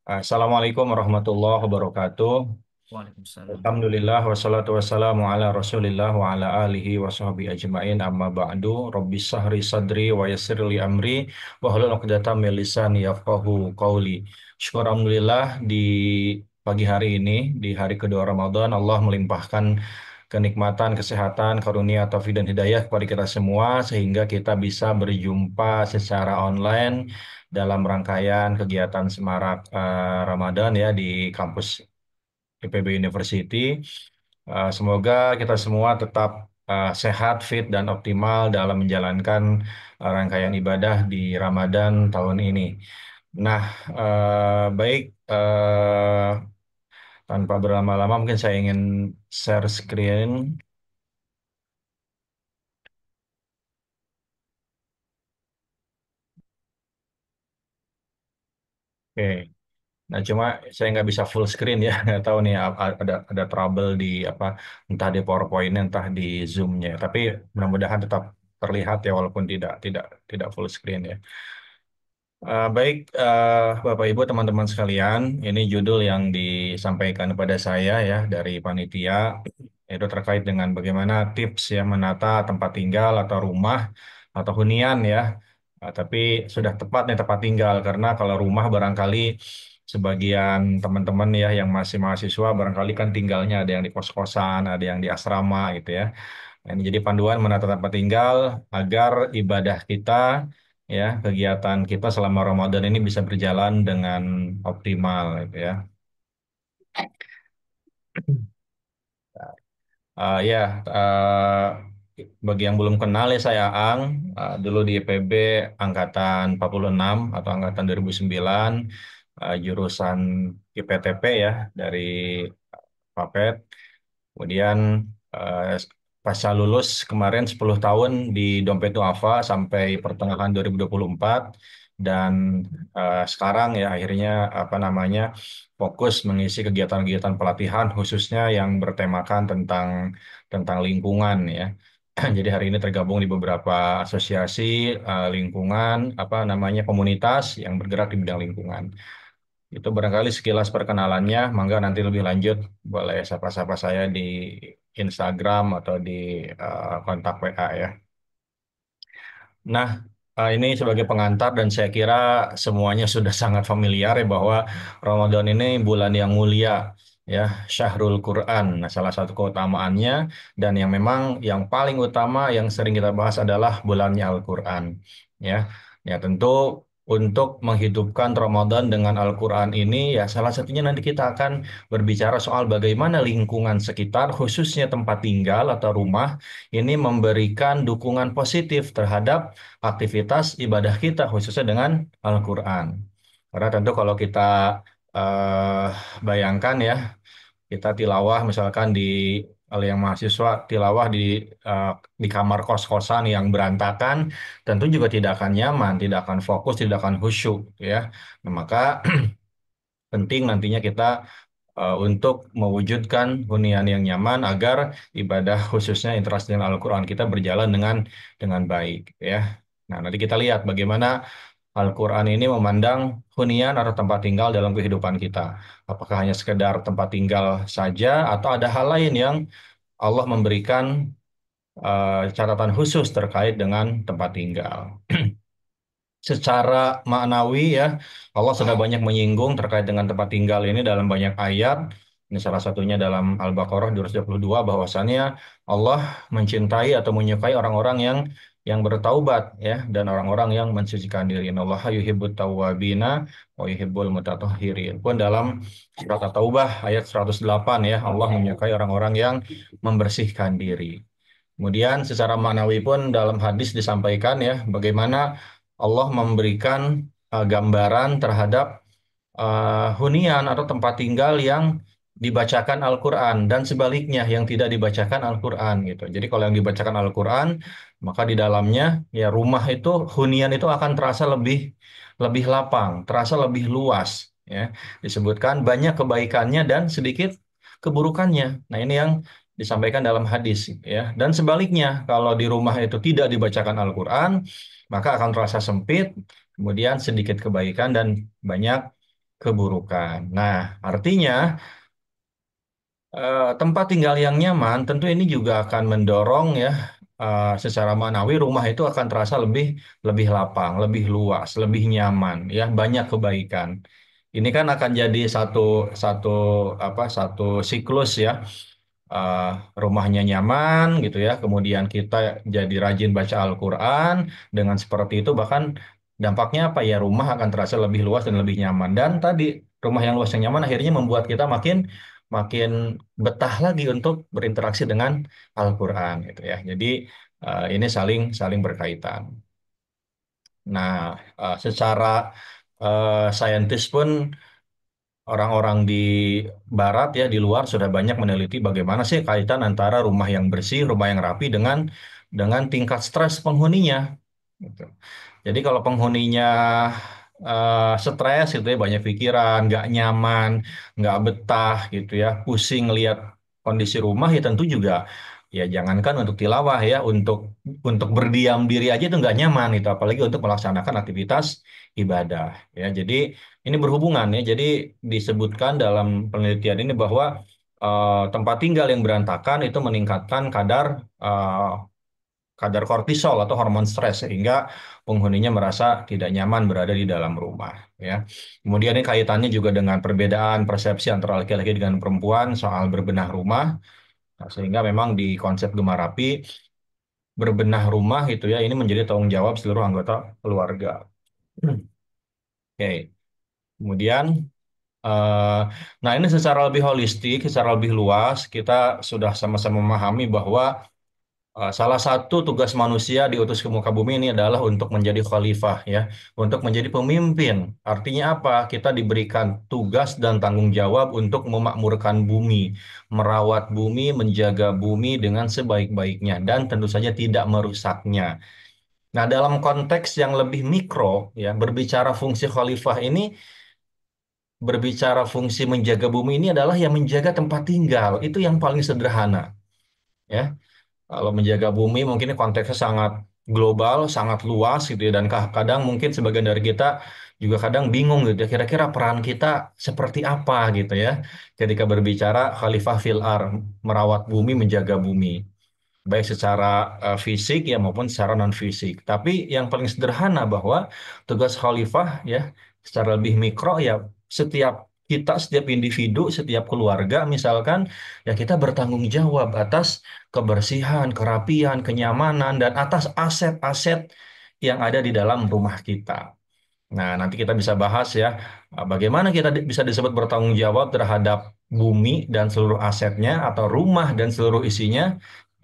Assalamualaikum warahmatullahi wabarakatuh. Waalaikumsalam. Alhamdulillah wassalatu wassalamu ala Rasulillah wa ala alihi wa sahbihi ajmain amma ba'du. Rabbi sahri sadri wa yassir li amri wa hlul 'uqdatam min lisani yafqahu qawli. Syukur alhamdulillah di pagi hari ini, di hari kedua Ramadan, Allah melimpahkan kenikmatan, kesehatan, karunia, taufik dan hidayah kepada kita semua sehingga kita bisa berjumpa secara online dalam rangkaian kegiatan Semarak Ramadan ya di kampus IPB University. Semoga kita semua tetap sehat, fit, dan optimal dalam menjalankan rangkaian ibadah di Ramadan tahun ini. Nah, baik, tanpa berlama-lama mungkin saya ingin share screen. Oke. Nah, cuma saya nggak bisa full screen ya, nggak tahu nih ada trouble di apa, entah di PowerPoint entah di Zoom-nya. Tapi mudah-mudahan tetap terlihat ya, walaupun tidak full screen ya. Baik, Bapak Ibu teman-teman sekalian, ini judul yang disampaikan kepada saya ya dari panitia, itu terkait dengan bagaimana tips ya menata tempat tinggal atau rumah atau hunian ya. Tapi sudah tepat nih tempat tinggal, karena kalau rumah barangkali sebagian teman-teman ya yang masih mahasiswa barangkali kan tinggalnya ada yang di kos-kosan, ada yang di asrama gitu ya. Nah, ini jadi panduan menata tempat tinggal agar ibadah kita ya, kegiatan kita selama Ramadan ini bisa berjalan dengan optimal gitu ya. Ya, bagi yang belum kenal ya, saya Aang. Dulu di IPB angkatan 46 atau angkatan 2009, jurusan IPTP ya, dari Papet. Kemudian eh, pasca lulus kemarin 10 tahun di Dompet Duafa sampai pertengahan 2024, dan sekarang ya akhirnya apa namanya fokus mengisi kegiatan-kegiatan pelatihan khususnya yang bertemakan tentang tentang lingkungan ya. Jadi hari ini tergabung di beberapa asosiasi lingkungan, apa namanya, komunitas yang bergerak di bidang lingkungan. Itu barangkali sekilas perkenalannya. Mangga nanti lebih lanjut boleh sapa-sapa saya di Instagram atau di kontak WA ya. Nah, ini sebagai pengantar dan saya kira semuanya sudah sangat familiar ya bahwa Ramadan ini bulan yang mulia ya, Syahrul Quran. Nah, salah satu keutamaannya dan yang memang yang paling utama yang sering kita bahas adalah bulannya Al-Quran ya. Ya tentu untuk menghidupkan Ramadan dengan Al-Quran ini ya salah satunya nanti kita akan berbicara soal bagaimana lingkungan sekitar khususnya tempat tinggal atau rumah ini memberikan dukungan positif terhadap aktivitas ibadah kita khususnya dengan Al-Quran. Karena tentu kalau kita eh, bayangkan ya, kita tilawah misalkan di kalau yang mahasiswa tilawah eh, di kamar kos-kosan yang berantakan, tentu juga tidak akan nyaman, tidak akan fokus, tidak akan khusyuk ya. Nah, maka penting nantinya kita untuk mewujudkan hunian yang nyaman agar ibadah khususnya interaksi dengan Al-Quran kita berjalan dengan baik ya. Nah, nanti kita lihat bagaimana Al-Quran ini memandang hunian atau tempat tinggal dalam kehidupan kita. Apakah hanya sekedar tempat tinggal saja atau ada hal lain yang Allah memberikan catatan khusus terkait dengan tempat tinggal. Secara maknawi ya, Allah sudah banyak menyinggung terkait dengan tempat tinggal ini dalam banyak ayat. Ini salah satunya dalam Al-Baqarah 222, bahwasannya Allah mencintai atau menyukai orang-orang yang bertaubat ya, dan orang-orang yang mensucikan diri. Innallaha yuhibbut tawwabina wa yuhibbul mutatahhirin. Pun dalam surat At-Taubah ayat 108 ya, Allah menyukai orang-orang yang membersihkan diri. Kemudian secara maknawi pun dalam hadis disampaikan ya, bagaimana Allah memberikan gambaran terhadap hunian atau tempat tinggal yang dibacakan Al-Quran dan sebaliknya yang tidak dibacakan Al-Quran gitu. Jadi kalau yang dibacakan Al-Quran, maka di dalamnya ya rumah itu, hunian itu akan terasa lebih lebih lapang, terasa lebih luas ya. Disebutkan banyak kebaikannya dan sedikit keburukannya. Nah, ini yang disampaikan dalam hadis ya. Dan sebaliknya, kalau di rumah itu tidak dibacakan Al-Quran, maka akan terasa sempit, kemudian sedikit kebaikan dan banyak keburukan. Nah, artinya tempat tinggal yang nyaman tentu ini juga akan mendorong ya secara manawi rumah itu akan terasa lebih lebih lapang, lebih luas, lebih nyaman ya, banyak kebaikan. Ini kan akan jadi satu satu satu siklus ya. eh, Rumahnya nyaman gitu ya. Kemudian kita jadi rajin baca Al-Quran. Dengan seperti itu bahkan dampaknya apa ya? Rumah akan terasa lebih luas dan lebih nyaman. Dan tadi rumah yang luas yang nyaman akhirnya membuat kita makin makin betah lagi untuk berinteraksi dengan Al-Quran gitu ya. Jadi ini saling saling berkaitan. Nah, secara saintis pun orang-orang di barat ya di luar sudah banyak meneliti bagaimana sih kaitan antara rumah yang bersih, rumah yang rapi dengan tingkat stres penghuninya. Gitu. Jadi kalau penghuninya stres gitu ya, banyak pikiran, nggak nyaman, nggak betah gitu ya, pusing lihat kondisi rumah ya tentu juga ya jangankan untuk tilawah ya, untuk berdiam diri aja itu nggak nyaman itu, apalagi untuk melaksanakan aktivitas ibadah ya. Jadi ini berhubungan ya. Jadi disebutkan dalam penelitian ini bahwa tempat tinggal yang berantakan itu meningkatkan eh, kadar kortisol atau hormon stres sehingga penghuninya merasa tidak nyaman berada di dalam rumah ya. Kemudian ini kaitannya juga dengan perbedaan persepsi antara laki-laki dengan perempuan soal berbenah rumah. Nah, sehingga memang di konsep Gemah Rapi berbenah rumah gitu ya ini menjadi tanggung jawab seluruh anggota keluarga. Oke. Kemudian nah ini secara lebih holistik, secara lebih luas kita sudah sama-sama memahami bahwa salah satu tugas manusia diutus ke muka bumi ini adalah untuk menjadi khalifah ya, untuk menjadi pemimpin. Artinya apa? Kita diberikan tugas dan tanggung jawab untuk memakmurkan bumi, merawat bumi, menjaga bumi dengan sebaik-baiknya dan tentu saja tidak merusaknya. Nah, dalam konteks yang lebih mikro ya, berbicara fungsi khalifah ini, berbicara fungsi menjaga bumi ini adalah yang menjaga tempat tinggal. Itu yang paling sederhana ya. Kalau menjaga bumi mungkin konteksnya sangat global, sangat luas gitu ya. Dan kadang mungkin sebagian dari kita juga kadang bingung gitu ya. Kira-kira peran kita seperti apa gitu ya. Ketika berbicara Khalifah fil Ar, merawat bumi, menjaga bumi baik secara fisik ya maupun secara non fisik. Tapi yang paling sederhana bahwa tugas khalifah ya secara lebih mikro ya setiap kita, setiap individu, setiap keluarga misalkan ya kita bertanggung jawab atas kebersihan, kerapian, kenyamanan dan atas aset-aset yang ada di dalam rumah kita. Nah, nanti kita bisa bahas ya, bagaimana kita bisa disebut bertanggung jawab terhadap bumi dan seluruh asetnya atau rumah dan seluruh isinya,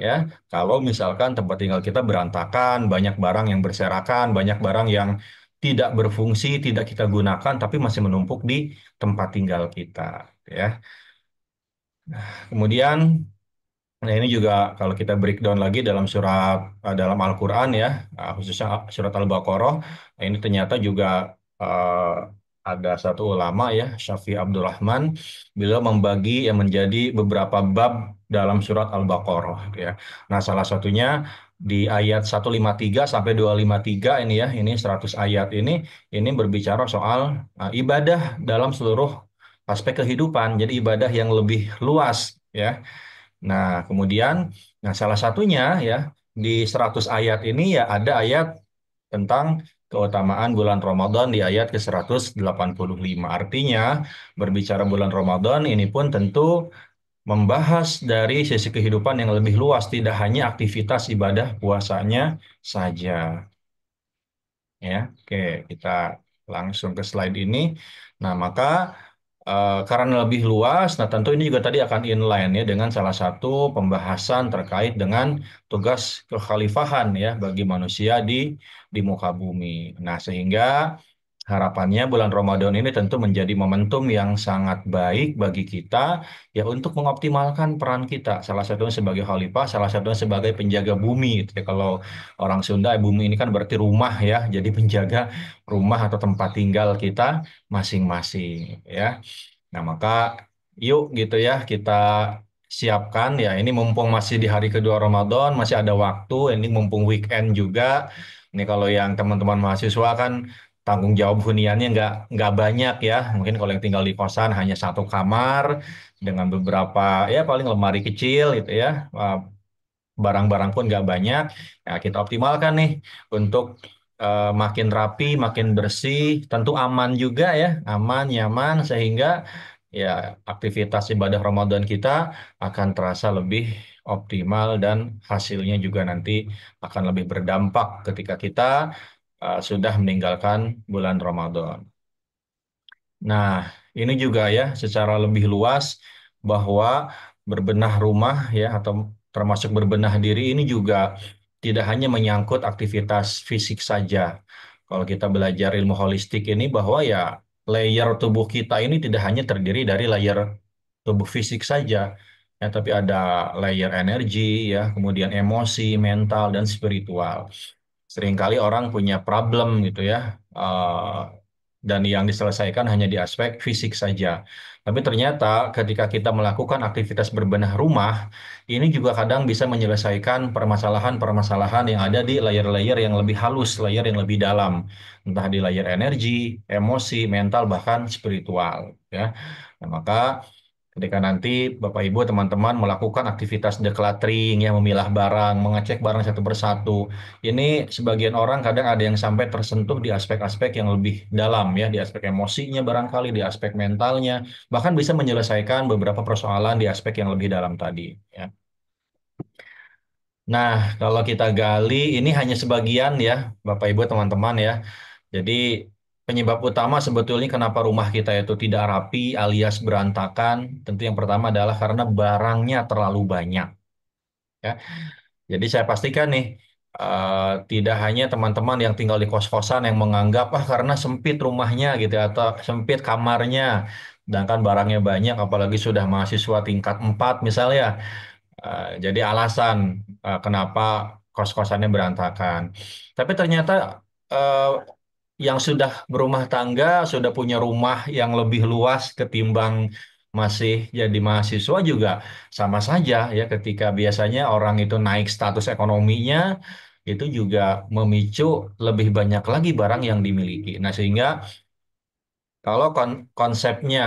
ya. Kalau misalkan tempat tinggal kita berantakan, banyak barang yang berserakan, banyak barang yang tidak berfungsi, tidak kita gunakan, tapi masih menumpuk di tempat tinggal kita, ya. Kemudian nah ini juga kalau kita breakdown lagi dalam dalam Al-Quran ya, khususnya surat Al-Baqarah, nah ini ternyata juga eh, ada satu ulama ya, Syafi'i Abdurrahman, beliau membagi yang menjadi beberapa bab dalam surat Al-Baqarah gitu ya. Nah, salah satunya di ayat 153 sampai 253 ini ya, ini 100 ayat ini berbicara soal ibadah dalam seluruh aspek kehidupan. Jadi ibadah yang lebih luas ya. Nah, kemudian, nah salah satunya ya di 100 ayat ini ya ada ayat tentang keutamaan bulan Ramadan di ayat ke 185. Artinya, berbicara bulan Ramadan ini pun tentu membahas dari sisi kehidupan yang lebih luas, tidak hanya aktivitas ibadah puasanya saja. Ya, oke, kita langsung ke slide ini. Nah, maka karena lebih luas, nah tentu ini juga tadi akan inline ya dengan salah satu pembahasan terkait dengan tugas kekhalifahan ya bagi manusia di muka bumi. Nah, sehingga harapannya bulan Ramadan ini tentu menjadi momentum yang sangat baik bagi kita ya untuk mengoptimalkan peran kita. Salah satunya sebagai khalifah, salah satunya sebagai penjaga bumi. Gitu ya. Kalau orang Sunda, bumi ini kan berarti rumah ya. Jadi penjaga rumah atau tempat tinggal kita masing-masing ya. Nah, maka yuk gitu ya kita siapkan ya ini mumpung masih di hari kedua Ramadan, masih ada waktu, ini mumpung weekend juga. Ini kalau yang teman-teman mahasiswa kan tanggung jawab huniannya nggak banyak ya. Mungkin kalau yang tinggal di kosan hanya satu kamar dengan beberapa ya paling lemari kecil gitu ya. Uh, Barang-barang pun nggak banyak. Ya, kita optimalkan nih untuk makin rapi, makin bersih, tentu aman juga ya, aman, nyaman sehingga ya aktivitas ibadah Ramadan kita akan terasa lebih optimal dan hasilnya juga nanti akan lebih berdampak ketika kita sudah meninggalkan bulan Ramadan. Nah, ini juga ya secara lebih luas bahwa berbenah rumah ya atau termasuk berbenah diri ini juga tidak hanya menyangkut aktivitas fisik saja. Kalau kita belajar ilmu holistik ini bahwa ya layer tubuh kita ini tidak hanya terdiri dari layer tubuh fisik saja, ya tapi ada layer energi ya, kemudian emosi, mental dan spiritual. Seringkali orang punya problem gitu ya, dan yang diselesaikan hanya di aspek fisik saja. Tapi ternyata ketika kita melakukan aktivitas berbenah rumah, ini juga kadang bisa menyelesaikan permasalahan-permasalahan yang ada di layer-layer yang lebih halus, layer yang lebih dalam, entah di layer energi, emosi, mental, bahkan spiritual. Ya, nah, maka ketika nanti Bapak Ibu teman-teman melakukan aktivitas decluttering ya memilah barang, mengecek barang satu persatu. Ini sebagian orang kadang ada yang sampai tersentuh di aspek-aspek yang lebih dalam ya, di aspek emosinya barangkali, di aspek mentalnya, bahkan bisa menyelesaikan beberapa persoalan di aspek yang lebih dalam tadi ya. Nah, kalau kita gali ini hanya sebagian ya, Bapak Ibu teman-teman ya. Jadi penyebab utama sebetulnya kenapa rumah kita itu tidak rapi alias berantakan, tentu yang pertama adalah karena barangnya terlalu banyak. Ya. Jadi saya pastikan nih, tidak hanya teman-teman yang tinggal di kos-kosan yang menganggap karena sempit rumahnya gitu ya, atau sempit kamarnya, sedangkan barangnya banyak, apalagi sudah mahasiswa tingkat 4 misalnya. Jadi alasan kenapa kos-kosannya berantakan. Tapi ternyata eh, yang sudah berumah tangga, sudah punya rumah yang lebih luas ketimbang masih jadi mahasiswa juga sama saja ya ketika biasanya orang itu naik status ekonominya itu juga memicu lebih banyak lagi barang yang dimiliki. Nah, sehingga kalau konsepnya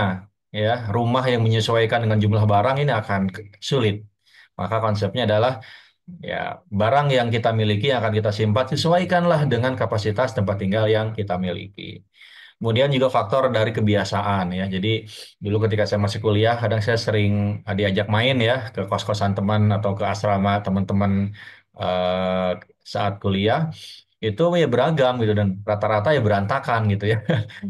ya rumah yang menyesuaikan dengan jumlah barang ini akan sulit. Maka konsepnya adalah ya barang yang kita miliki yang akan kita simpan sesuaikanlah dengan kapasitas tempat tinggal yang kita miliki. Kemudian juga faktor dari kebiasaan ya. Jadi dulu ketika saya masih kuliah, kadang saya sering diajak main ya ke kos-kosan teman atau ke asrama teman-teman eh, saat kuliah. Itu ya beragam gitu dan rata-rata ya berantakan gitu ya.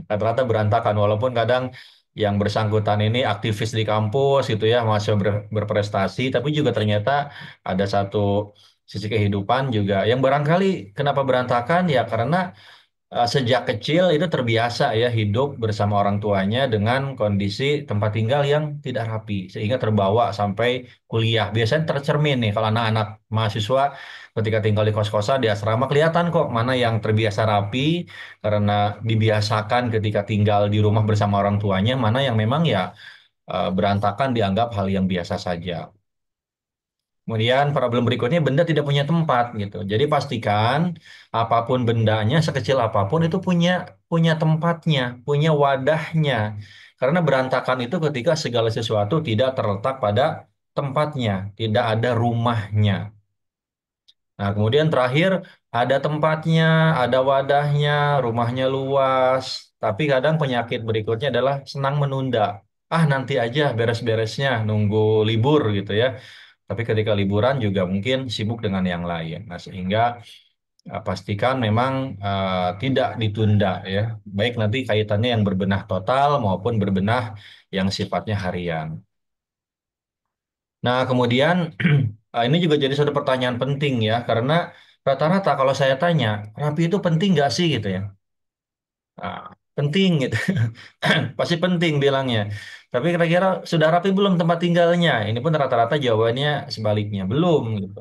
Rata-rata berantakan walaupun kadang yang bersangkutan ini aktivis di kampus gitu ya, masih berprestasi, tapi juga ternyata ada satu sisi kehidupan juga yang barangkali kenapa berantakan ya karena sejak kecil itu terbiasa ya hidup bersama orang tuanya dengan kondisi tempat tinggal yang tidak rapi sehingga terbawa sampai kuliah. Biasanya tercermin nih kalau anak-anak mahasiswa ketika tinggal di kos-kosan di asrama kelihatan kok mana yang terbiasa rapi karena dibiasakan ketika tinggal di rumah bersama orang tuanya, mana yang memang ya berantakan dianggap hal yang biasa saja. Kemudian problem berikutnya benda tidak punya tempat gitu. Jadi pastikan apapun bendanya sekecil apapun itu punya punya tempatnya, punya wadahnya. Karena berantakan itu ketika segala sesuatu tidak terletak pada tempatnya, tidak ada rumahnya. Nah, kemudian terakhir ada tempatnya, ada wadahnya, rumahnya luas. Tapi kadang penyakit berikutnya adalah senang menunda. Ah, nanti aja beres-beresnya, nunggu libur gitu ya. Tapi ketika liburan juga mungkin sibuk dengan yang lain. Nah, sehingga pastikan memang tidak ditunda ya. Baik nanti kaitannya yang berbenah total maupun berbenah yang sifatnya harian. Nah, kemudian ini juga jadi satu pertanyaan penting ya, karena rata-rata kalau saya tanya, rapi itu penting nggak sih gitu ya? Nah, penting gitu. Pasti penting bilangnya. Tapi kira-kira sudah rapi belum tempat tinggalnya? Ini pun rata-rata jawabannya sebaliknya, belum gitu.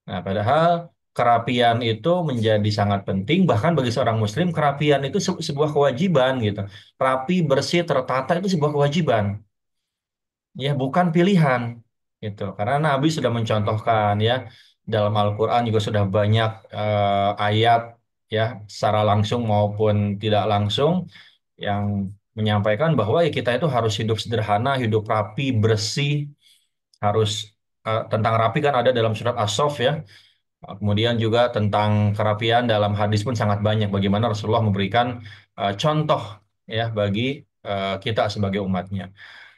Nah, padahal kerapian itu menjadi sangat penting, bahkan bagi seorang muslim kerapian itu sebuah kewajiban gitu. Rapi, bersih, tertata itu sebuah kewajiban. Ya, bukan pilihan gitu. Karena Nabi sudah mencontohkan ya dalam Al-Qur'an juga sudah banyak ayat ya secara langsung maupun tidak langsung yang menyampaikan bahwa ya kita itu harus hidup sederhana, hidup rapi, bersih, harus tentang rapi kan ada dalam surat As-Saff ya. Kemudian juga tentang kerapian dalam hadis pun sangat banyak bagaimana Rasulullah memberikan contoh ya bagi kita sebagai umatnya.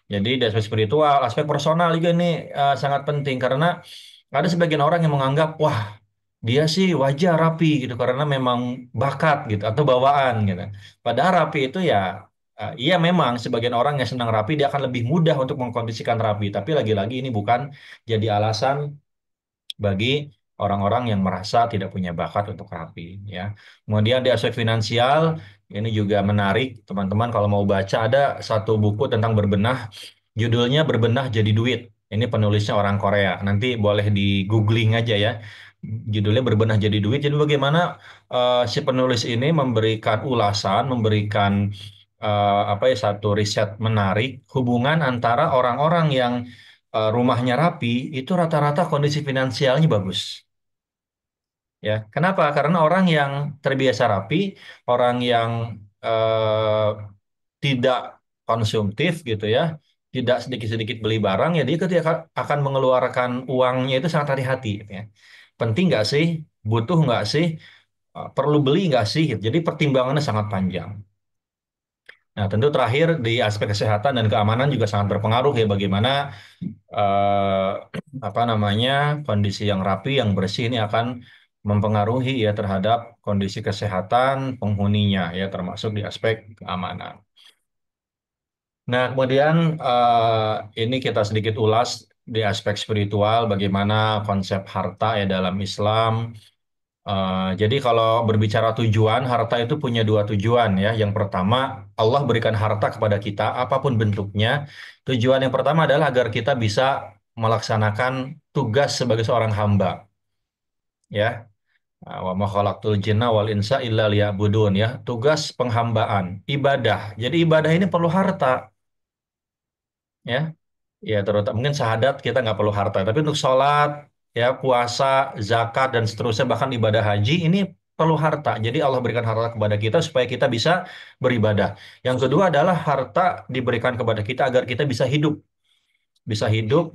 Jadi dari aspek spiritual, aspek personal juga ini sangat penting karena ada sebagian orang yang menganggap wah dia sih wajar rapi gitu karena memang bakat gitu atau bawaan gitu. Padahal rapi itu ya iya memang sebagian orang yang senang rapi dia akan lebih mudah untuk mengkondisikan rapi. Tapi lagi-lagi ini bukan jadi alasan bagi orang-orang yang merasa tidak punya bakat untuk rapi ya. Kemudian di aspek finansial ini juga menarik teman-teman kalau mau baca ada satu buku tentang berbenah judulnya Berbenah Jadi Duit. Ini penulisnya orang Korea. Nanti boleh di googling aja ya. Judulnya Berbenah Jadi Duit. Jadi bagaimana si penulis ini memberikan ulasan, memberikan apa ya satu riset menarik hubungan antara orang-orang yang rumahnya rapi itu rata-rata kondisi finansialnya bagus. Ya, kenapa? Karena orang yang terbiasa rapi, orang yang eh, tidak konsumtif gitu ya, tidak sedikit-sedikit beli barang, ya dia ketika akan mengeluarkan uangnya itu sangat hati-hati gitu ya. Penting nggak sih? Butuh nggak sih? Perlu beli nggak sih? Gitu. Jadi pertimbangannya sangat panjang. Nah, tentu terakhir di aspek kesehatan dan keamanan juga sangat berpengaruh ya bagaimana eh, apa namanya kondisi yang rapi, yang bersih ini akan mempengaruhi ya terhadap kondisi kesehatan penghuninya ya termasuk di aspek keamanan. Nah, kemudian ini kita sedikit ulas di aspek spiritual bagaimana konsep harta ya dalam Islam. Jadi kalau berbicara tujuan, harta itu punya dua tujuan ya. Yang pertama, Allah berikan harta kepada kita, apapun bentuknya. Tujuan yang pertama adalah agar kita bisa melaksanakan tugas sebagai seorang hamba, ya. Wa ma khalaqtul jinna wal insa illa liya'budun ya. Tugas penghambaan, ibadah. Jadi ibadah ini perlu harta, ya. Ya, terutama mungkin syahadat kita nggak perlu harta, tapi untuk sholat, ya puasa, zakat dan seterusnya bahkan ibadah haji ini perlu harta. Jadi Allah berikan harta kepada kita supaya kita bisa beribadah. Yang kedua adalah harta diberikan kepada kita agar kita bisa hidup,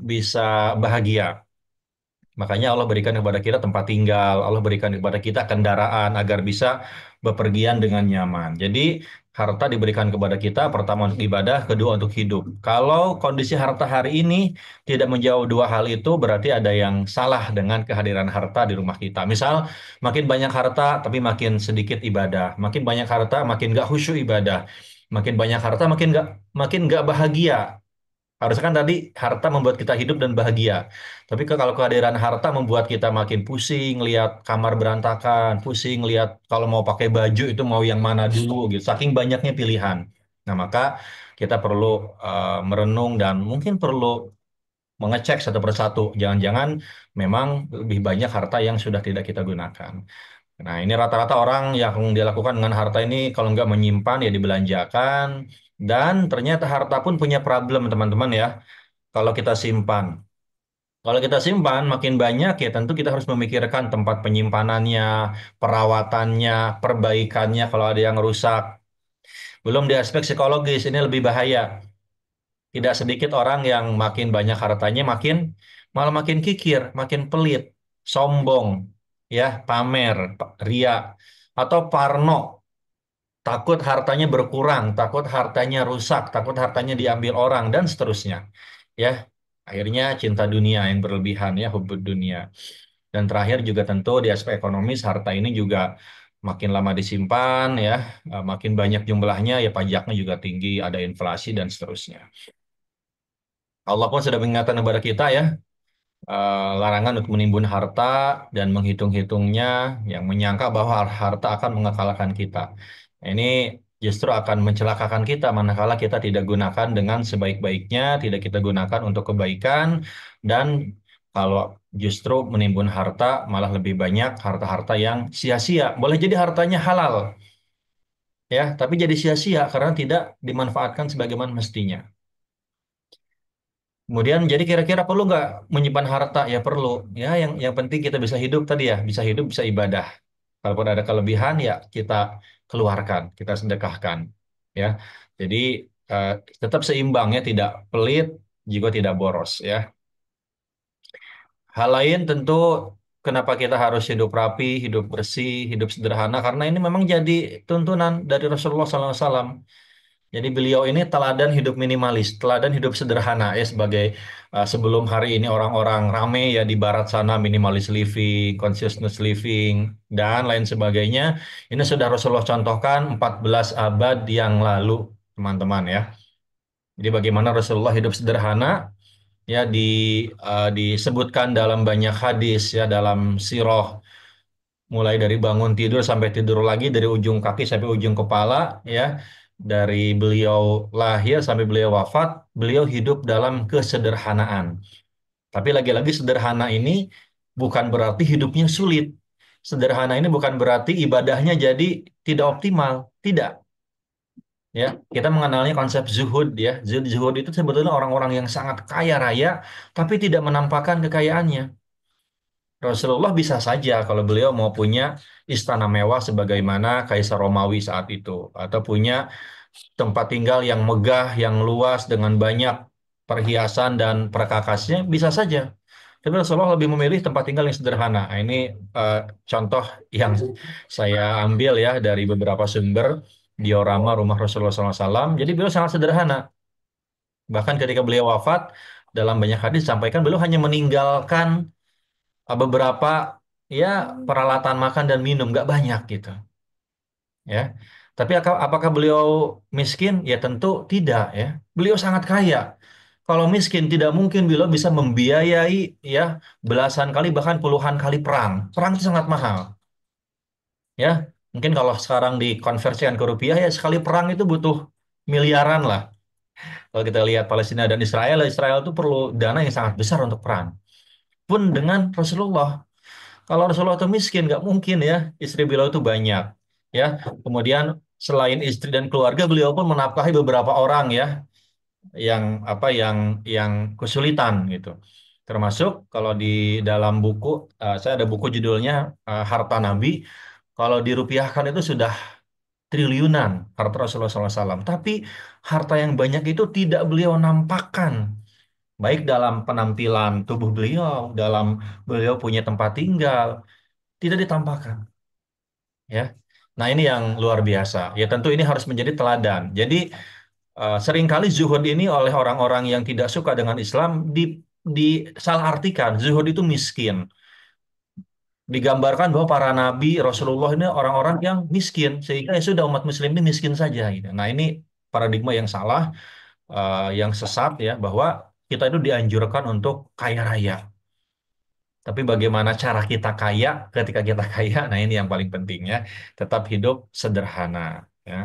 bisa bahagia. Makanya Allah berikan kepada kita tempat tinggal, Allah berikan kepada kita kendaraan agar bisa bepergian dengan nyaman. Jadi harta diberikan kepada kita pertama untuk ibadah, kedua untuk hidup. Kalau kondisi harta hari ini tidak menjawab dua hal itu, berarti ada yang salah dengan kehadiran harta di rumah kita. Misal makin banyak harta tapi makin sedikit ibadah, makin banyak harta makin nggak khusyuk ibadah, makin banyak harta makin nggak bahagia. Harusnya kan tadi harta membuat kita hidup dan bahagia. Tapi kalau kehadiran harta membuat kita makin pusing, lihat kamar berantakan, pusing, lihat kalau mau pakai baju itu mau yang mana dulu gitu. Saking banyaknya pilihan. Nah, maka kita perlu merenung dan mungkin perlu mengecek satu persatu. Jangan-jangan memang lebih banyak harta yang sudah tidak kita gunakan. Nah, ini rata-rata orang yang dilakukan dengan harta ini kalau nggak menyimpan ya dibelanjakan. Dan ternyata harta pun punya problem teman-teman ya kalau kita simpan. Kalau kita simpan makin banyak ya tentu kita harus memikirkan tempat penyimpanannya, perawatannya, perbaikannya kalau ada yang rusak. Belum di aspek psikologis ini lebih bahaya. Tidak sedikit orang yang makin banyak hartanya malah makin kikir, makin pelit, sombong, ya, pamer, ria, atau parno, takut hartanya berkurang, takut hartanya rusak, takut hartanya diambil orang dan seterusnya. Ya, akhirnya cinta dunia yang berlebihan ya, hubbud dunia. Dan terakhir juga tentu di aspek ekonomis harta ini juga makin lama disimpan ya, makin banyak jumlahnya ya pajaknya juga tinggi, ada inflasi dan seterusnya. Allah pun sudah mengingatkan kepada kita ya, larangan untuk menimbun harta dan menghitung-hitungnya yang menyangka bahwa harta akan mengekalkan kita. Nah, ini justru akan mencelakakan kita manakala kita tidak gunakan dengan sebaik-baiknya, tidak kita gunakan untuk kebaikan dan kalau justru menimbun harta malah lebih banyak harta-harta yang sia-sia. Boleh jadi hartanya halal ya, tapi jadi sia-sia karena tidak dimanfaatkan sebagaimana mestinya. Kemudian jadi kira-kira perlu nggak menyimpan harta? Ya perlu. Ya yang penting kita bisa hidup tadi ya, bisa hidup, bisa ibadah. Kalaupun ada kelebihan ya kita keluarkan, kita sedekahkan. Ya, jadi eh, tetap seimbang ya, tidak pelit juga tidak boros ya. Hal lain tentu kenapa kita harus hidup rapi, hidup bersih, hidup sederhana karena ini memang jadi tuntunan dari Rasulullah SAW. Jadi beliau ini teladan hidup minimalis, teladan hidup sederhana ya sebagai sebelum hari ini orang-orang rame ya di barat sana minimalis living, consciousness living dan lain sebagainya. Ini sudah Rasulullah contohkan 14 abad yang lalu, teman-teman ya. Jadi bagaimana Rasulullah hidup sederhana ya disebutkan dalam banyak hadis ya dalam sirah mulai dari bangun tidur sampai tidur lagi dari ujung kaki sampai ujung kepala ya dari beliau lahir sampai beliau wafat beliau hidup dalam kesederhanaan tapi lagi-lagi sederhana ini bukan berarti hidupnya sulit sederhana ini bukan berarti ibadahnya jadi tidak optimal tidak ya kita mengenalnya konsep zuhud ya zuhud itu sebetulnya orang-orang yang sangat kaya raya tapi tidak menampakkan kekayaannya. Rasulullah bisa saja kalau beliau mau punya istana mewah sebagaimana Kaisar Romawi saat itu, atau punya tempat tinggal yang megah, yang luas dengan banyak perhiasan dan perkakasnya, bisa saja. Tapi Rasulullah lebih memilih tempat tinggal yang sederhana. Nah, ini eh, contoh yang saya ambil ya dari beberapa sumber diorama rumah Rasulullah SAW. Jadi beliau sangat sederhana. Bahkan ketika beliau wafat, dalam banyak hadis disampaikan beliau hanya meninggalkan beberapa ya peralatan makan dan minum nggak banyak gitu ya tapi apakah beliau miskin ya tentu tidak ya beliau sangat kaya kalau miskin tidak mungkin beliau bisa membiayai ya belasan kali bahkan puluhan kali perang perang itu sangat mahal ya mungkin kalau sekarang dikonversikan ke rupiah ya sekali perang itu butuh miliaran lah kalau kita lihat Palestina dan Israel Israel itu perlu dana yang sangat besar untuk perang pun dengan Rasulullah. Kalau Rasulullah itu miskin, nggak mungkin ya. Istri beliau itu banyak, ya. Kemudian selain istri dan keluarga, beliau pun menafkahi beberapa orang ya, yang yang kesulitan gitu. Termasuk kalau di dalam buku, saya ada buku judulnya Harta Nabi. Kalau dirupiahkan itu sudah triliunan harta Rasulullah SAW. Tapi harta yang banyak itu tidak beliau nampakkan baik dalam penampilan tubuh beliau, dalam beliau punya tempat tinggal, tidak ditampakkan, ya. Nah, ini yang luar biasa. Ya, tentu ini harus menjadi teladan. Jadi, seringkali zuhud ini oleh orang-orang yang tidak suka dengan Islam disalahartikan. Zuhud itu miskin. Digambarkan bahwa para nabi Rasulullah ini orang-orang yang miskin, sehingga ya sudah umat Muslim ini miskin saja. Gitu. Nah, ini paradigma yang salah, yang sesat ya, bahwa kita itu dianjurkan untuk kaya raya. Tapi bagaimana cara kita kaya ketika kita kaya? Nah, ini yang paling penting ya. Tetap hidup sederhana ya.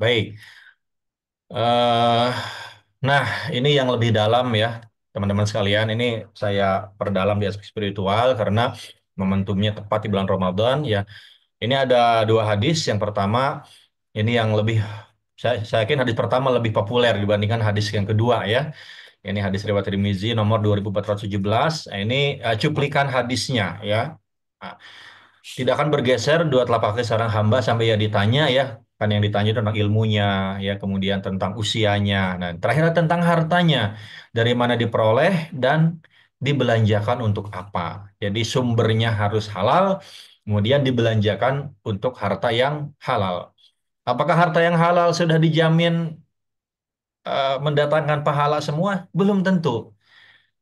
Baik. eh nah, ini yang lebih dalam ya, teman-teman sekalian. Ini saya perdalam di aspek spiritual karena momentumnya tepat di bulan Ramadan ya. Ini ada dua hadis. Yang pertama, ini yang lebih saya yakin hadis pertama lebih populer dibandingkan hadis yang kedua ya. Ini hadis riwayat Tirmizi nomor 2417. Nah, ini cuplikan hadisnya ya. Nah, tidak akan bergeser dua telapak kaki seorang hamba sampai ya ditanya ya. Kan yang ditanya itu tentang ilmunya, ya kemudian tentang usianya. Nah, terakhir tentang hartanya. Dari mana diperoleh dan dibelanjakan untuk apa. Jadi sumbernya harus halal, kemudian dibelanjakan untuk harta yang halal. Apakah harta yang halal sudah dijamin mendatangkan pahala semua? Belum tentu.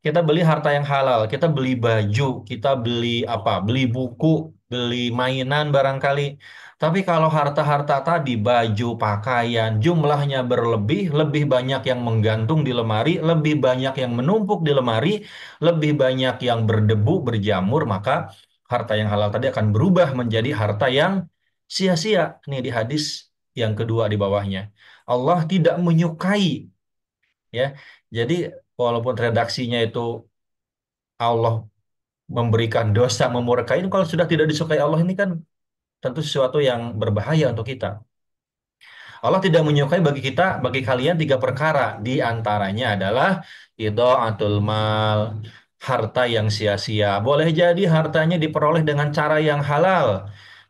Kita beli harta yang halal, kita beli baju, kita beli apa? Beli buku, beli mainan barangkali. Tapi kalau harta-harta tadi, baju, pakaian, jumlahnya berlebih, lebih banyak yang menggantung di lemari, lebih banyak yang menumpuk di lemari, lebih banyak yang berdebu, berjamur, maka harta yang halal tadi akan berubah menjadi harta yang sia-sia. Nih di hadis yang kedua di bawahnya. Allah tidak menyukai ya. Jadi walaupun redaksinya itu Allah memberikan dosa memurkai ini kalau sudah tidak disukai Allah ini kan tentu sesuatu yang berbahaya untuk kita. Allah tidak menyukai bagi kita, bagi kalian tiga perkara. Di antaranya adalah idha'atul mal, harta yang sia-sia. Boleh jadi hartanya diperoleh dengan cara yang halal,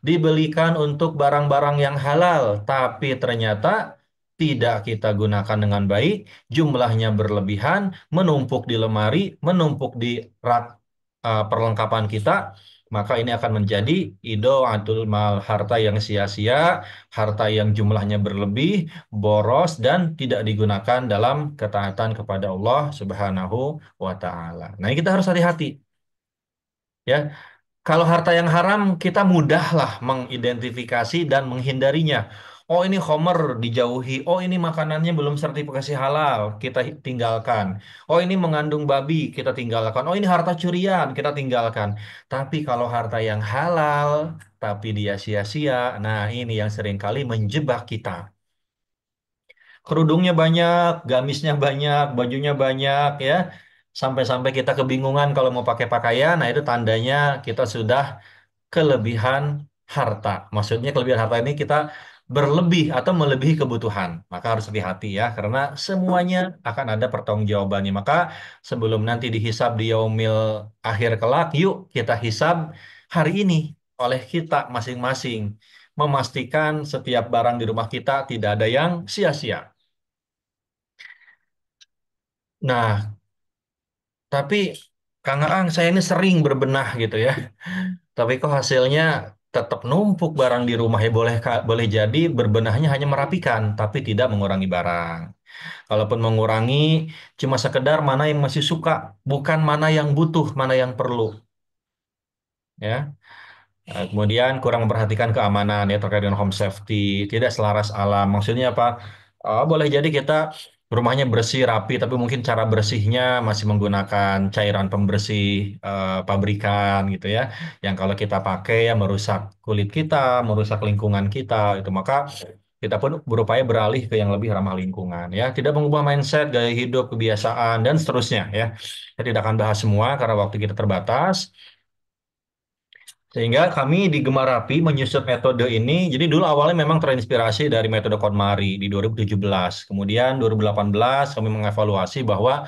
dibelikan untuk barang-barang yang halal, tapi ternyata tidak kita gunakan dengan baik, jumlahnya berlebihan, menumpuk di lemari, menumpuk di rak perlengkapan kita, maka ini akan menjadi idolatul mal, harta yang sia-sia, harta yang jumlahnya berlebih, boros dan tidak digunakan dalam ketaatan kepada Allah Subhanahu wa taala. Nah, ini kita harus hati-hati ya. Kalau harta yang haram, kita mudahlah mengidentifikasi dan menghindarinya. Oh, ini Homer dijauhi. Oh, ini makanannya belum sertifikasi halal, kita tinggalkan. Oh, ini mengandung babi, kita tinggalkan. Oh, ini harta curian, kita tinggalkan. Tapi kalau harta yang halal, tapi dia sia-sia, nah ini yang seringkali menjebak kita. Kerudungnya banyak, gamisnya banyak, bajunya banyak ya. Sampai-sampai kita kebingungan kalau mau pakai pakaian, nah itu tandanya kita sudah kelebihan harta. Maksudnya kelebihan harta ini kita berlebih atau melebihi kebutuhan. Maka harus hati-hati ya, karena semuanya akan ada pertanggungjawabannya. Maka sebelum nanti dihisab di yaumil akhir kelak, yuk kita hisab hari ini oleh kita masing-masing. Memastikan setiap barang di rumah kita tidak ada yang sia-sia. Nah, tapi Kang Aang, saya ini sering berbenah gitu ya. Tapi kok hasilnya tetap numpuk barang di rumah ya, boleh jadi berbenahnya hanya merapikan, tapi tidak mengurangi barang. Kalaupun mengurangi, cuma sekedar mana yang masih suka, bukan mana yang butuh, mana yang perlu. Ya. Kemudian kurang memperhatikan keamanan ya terkait dengan home safety, tidak selaras alam. Maksudnya apa? Boleh jadi kita rumahnya bersih, rapi, tapi mungkin cara bersihnya masih menggunakan cairan pembersih pabrikan gitu ya. Yang kalau kita pakai ya merusak kulit kita, merusak lingkungan kita itu. Maka kita pun berupaya beralih ke yang lebih ramah lingkungan ya. Tidak mengubah mindset, gaya hidup, kebiasaan dan seterusnya ya. Saya tidak akan bahas semua karena waktu kita terbatas. Sehingga kami di Gemarapi menyusun metode ini. Jadi dulu awalnya memang terinspirasi dari metode KonMari di 2017. Kemudian 2018 kami mengevaluasi bahwa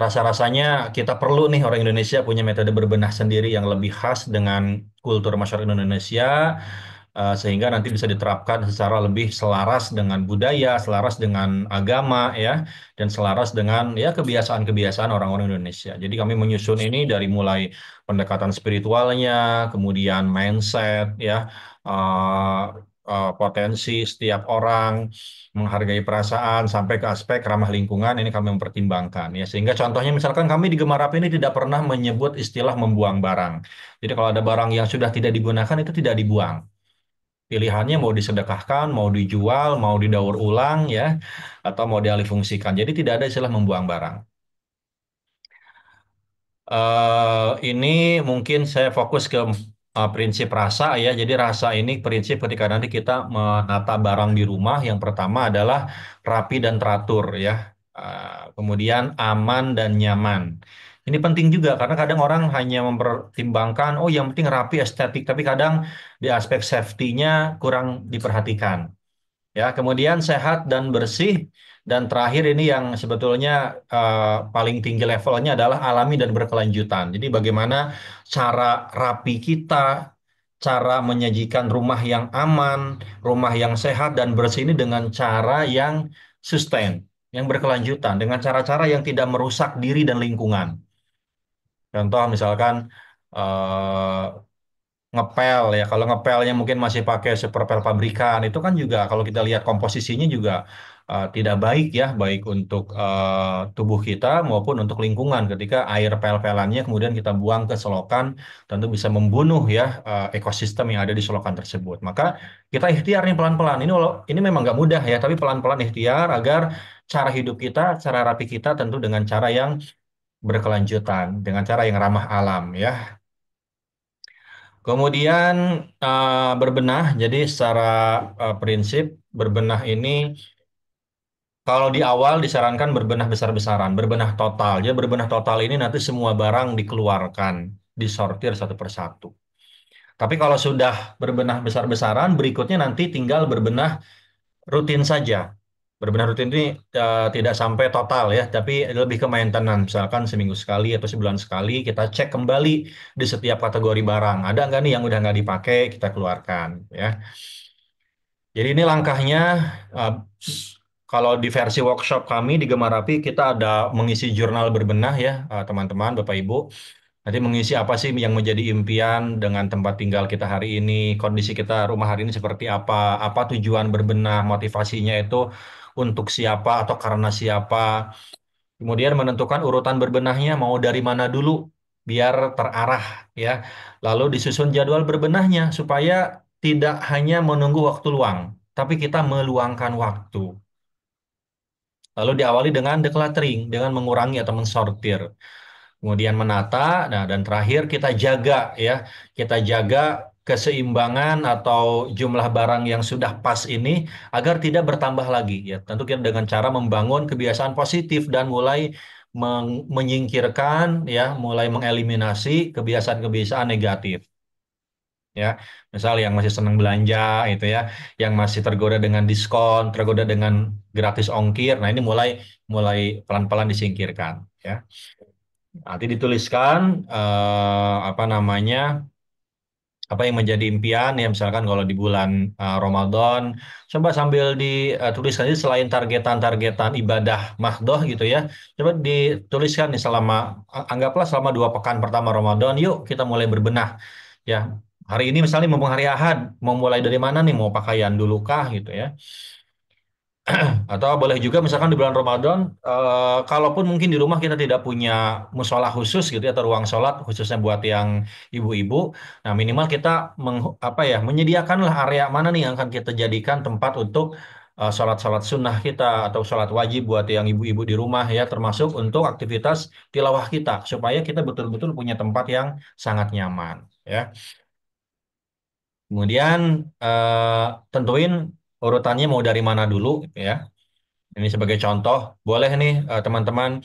rasa-rasanya kita perlu nih orang Indonesia punya metode berbenah sendiri yang lebih khas dengan kultur masyarakat Indonesia, sehingga nanti bisa diterapkan secara lebih selaras dengan budaya, selaras dengan agama ya, dan selaras dengan ya kebiasaan-kebiasaan orang-orang Indonesia. Jadi kami menyusun ini dari mulai pendekatan spiritualnya, kemudian mindset ya, eh, potensi setiap orang, menghargai perasaan sampai ke aspek ramah lingkungan ini kami mempertimbangkan ya, sehingga contohnya misalkan kami di Gemarapi ini tidak pernah menyebut istilah membuang barang. Jadi kalau ada barang yang sudah tidak digunakan itu tidak dibuang. Pilihannya mau disedekahkan, mau dijual, mau didaur ulang ya, atau mau dialihfungsikan. Jadi tidak ada istilah membuang barang. Ini mungkin saya fokus ke prinsip rasa ya. Jadi rasa ini prinsip ketika nanti kita menata barang di rumah, yang pertama adalah rapi dan teratur ya. Kemudian aman dan nyaman. Ini penting juga karena kadang orang hanya mempertimbangkan, oh yang penting rapi estetik, tapi kadang di aspek safety-nya kurang diperhatikan. Ya, kemudian sehat dan bersih, dan terakhir ini yang sebetulnya paling tinggi levelnya adalah alami dan berkelanjutan. Jadi bagaimana cara rapi kita, cara menyajikan rumah yang aman, rumah yang sehat dan bersih ini dengan cara yang sustain, yang berkelanjutan, dengan cara-cara yang tidak merusak diri dan lingkungan. Contoh misalkan eh, ngepel ya, kalau ngepelnya mungkin masih pakai super pel pabrikan itu kan juga kalau kita lihat komposisinya juga tidak baik ya, baik untuk tubuh kita maupun untuk lingkungan. Ketika air pel-pelannya kemudian kita buang ke selokan, tentu bisa membunuh ya ekosistem yang ada di selokan tersebut. Maka kita ikhtiar nih pelan-pelan, ini memang nggak mudah ya, tapi pelan-pelan ikhtiar agar cara hidup kita, cara rapi kita tentu dengan cara yang berkelanjutan, dengan cara yang ramah alam ya. Kemudian berbenah, jadi secara prinsip berbenah ini kalau di awal disarankan berbenah besar-besaran, berbenah total. Jadi berbenah total ini nanti semua barang dikeluarkan, disortir satu persatu. Tapi kalau sudah berbenah besar-besaran, berikutnya nanti tinggal berbenah rutin saja. Berbenah rutin ini tidak sampai total ya, tapi lebih ke maintenance. Misalkan seminggu sekali atau sebulan sekali kita cek kembali di setiap kategori barang. Ada nggak nih yang udah nggak dipakai, kita keluarkan ya. Jadi ini langkahnya, uh, kalau di versi workshop kami di Gemarapi kita ada mengisi jurnal berbenah ya, teman-teman, Bapak Ibu. Nanti mengisi apa sih yang menjadi impian dengan tempat tinggal kita hari ini, kondisi kita rumah hari ini seperti apa tujuan berbenah, motivasinya itu untuk siapa atau karena siapa. Kemudian menentukan urutan berbenahnya mau dari mana dulu biar terarah ya. Lalu disusun jadwal berbenahnya supaya tidak hanya menunggu waktu luang, tapi kita meluangkan waktu. Lalu diawali dengan decluttering, dengan mengurangi atau mensortir. Kemudian menata, nah dan terakhir kita jaga ya, kita jaga keseimbangan atau jumlah barang yang sudah pas ini agar tidak bertambah lagi ya. Tentu kita dengan cara membangun kebiasaan positif dan mulai menyingkirkan ya, mulai mengeliminasi kebiasaan-kebiasaan negatif ya. Misal yang masih senang belanja itu ya, yang masih tergoda dengan diskon, tergoda dengan gratis ongkir. Nah, ini mulai mulai pelan-pelan disingkirkan ya. Nanti dituliskan apa namanya, apa yang menjadi impian ya, misalkan kalau di bulan Ramadan coba sambil dituliskan aja selain targetan-targetan ibadah mahdoh gitu ya, coba dituliskan nih selama anggaplah selama 2 pekan pertama Ramadan, yuk kita mulai berbenah ya. Hari ini misalnya mumpung hari Ahad, mau mulai dari mana nih, mau pakaian dulu kah gitu ya. Atau boleh juga misalkan di bulan Ramadan, kalaupun mungkin di rumah kita tidak punya musola khusus gitu ya, atau ruang sholat khususnya buat yang ibu-ibu, nah minimal kita apa ya, menyediakanlah area mana nih yang akan kita jadikan tempat untuk sholat-sholat sunnah kita atau sholat wajib buat yang ibu-ibu di rumah ya, termasuk untuk aktivitas tilawah kita, supaya kita betul-betul punya tempat yang sangat nyaman ya. Kemudian tentuin urutannya mau dari mana dulu gitu ya. Ini sebagai contoh, boleh nih teman-teman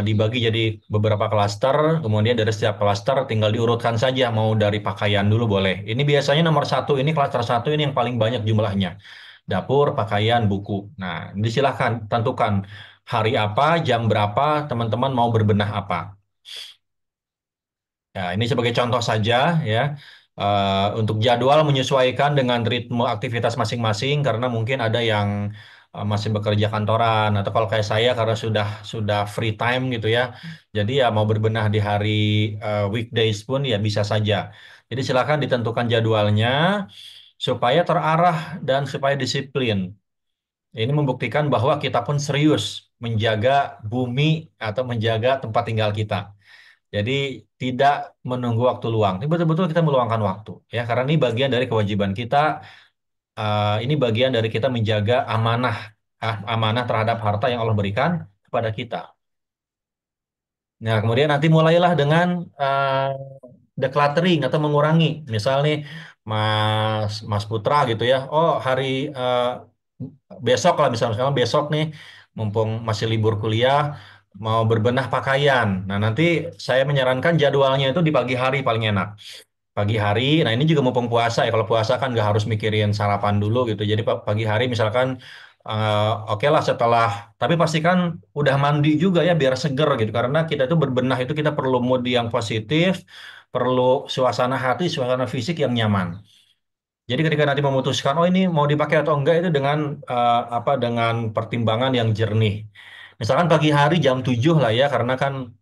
dibagi jadi beberapa klaster, kemudian dari setiap klaster tinggal diurutkan saja, mau dari pakaian dulu boleh. Ini biasanya nomor satu, ini klaster satu ini yang paling banyak jumlahnya. Dapur, pakaian, buku. Nah, disilahkan tentukan hari apa, jam berapa, teman-teman mau berbenah apa. Ya, ini sebagai contoh saja ya. Untuk jadwal menyesuaikan dengan ritme aktivitas masing-masing karena mungkin ada yang masih bekerja kantoran atau kalau kayak saya karena sudah free time gitu ya. Jadi ya mau berbenah di hari weekdays pun ya bisa saja. Jadi silakan ditentukan jadwalnya supaya terarah dan supaya disiplin. Ini membuktikan bahwa kita pun serius menjaga bumi atau menjaga tempat tinggal kita. Jadi tidak menunggu waktu luang. Ini betul-betul kita meluangkan waktu ya, karena ini bagian dari kewajiban kita. Ini bagian dari kita menjaga amanah, amanah terhadap harta yang Allah berikan kepada kita. Nah, kemudian nanti mulailah dengan decluttering atau mengurangi. Misal nih, Mas Mas Putra gitu ya. Oh, hari besok lah misalnya sekarang besok nih, mumpung masih libur kuliah, mau berbenah pakaian. Nah, nanti saya menyarankan jadwalnya itu di pagi hari paling enak. Pagi hari, nah ini juga mumpung puasa ya. Kalau puasa kan nggak harus mikirin sarapan dulu gitu. Jadi pagi hari misalkan oke lah setelah, tapi pastikan udah mandi juga ya biar seger gitu. Karena kita itu berbenah itu kita perlu mood yang positif, perlu suasana hati, suasana fisik yang nyaman. Jadi ketika nanti memutuskan, oh ini mau dipakai atau enggak itu dengan apa, dengan pertimbangan yang jernih. Misalkan pagi hari jam 7 lah ya, karena kan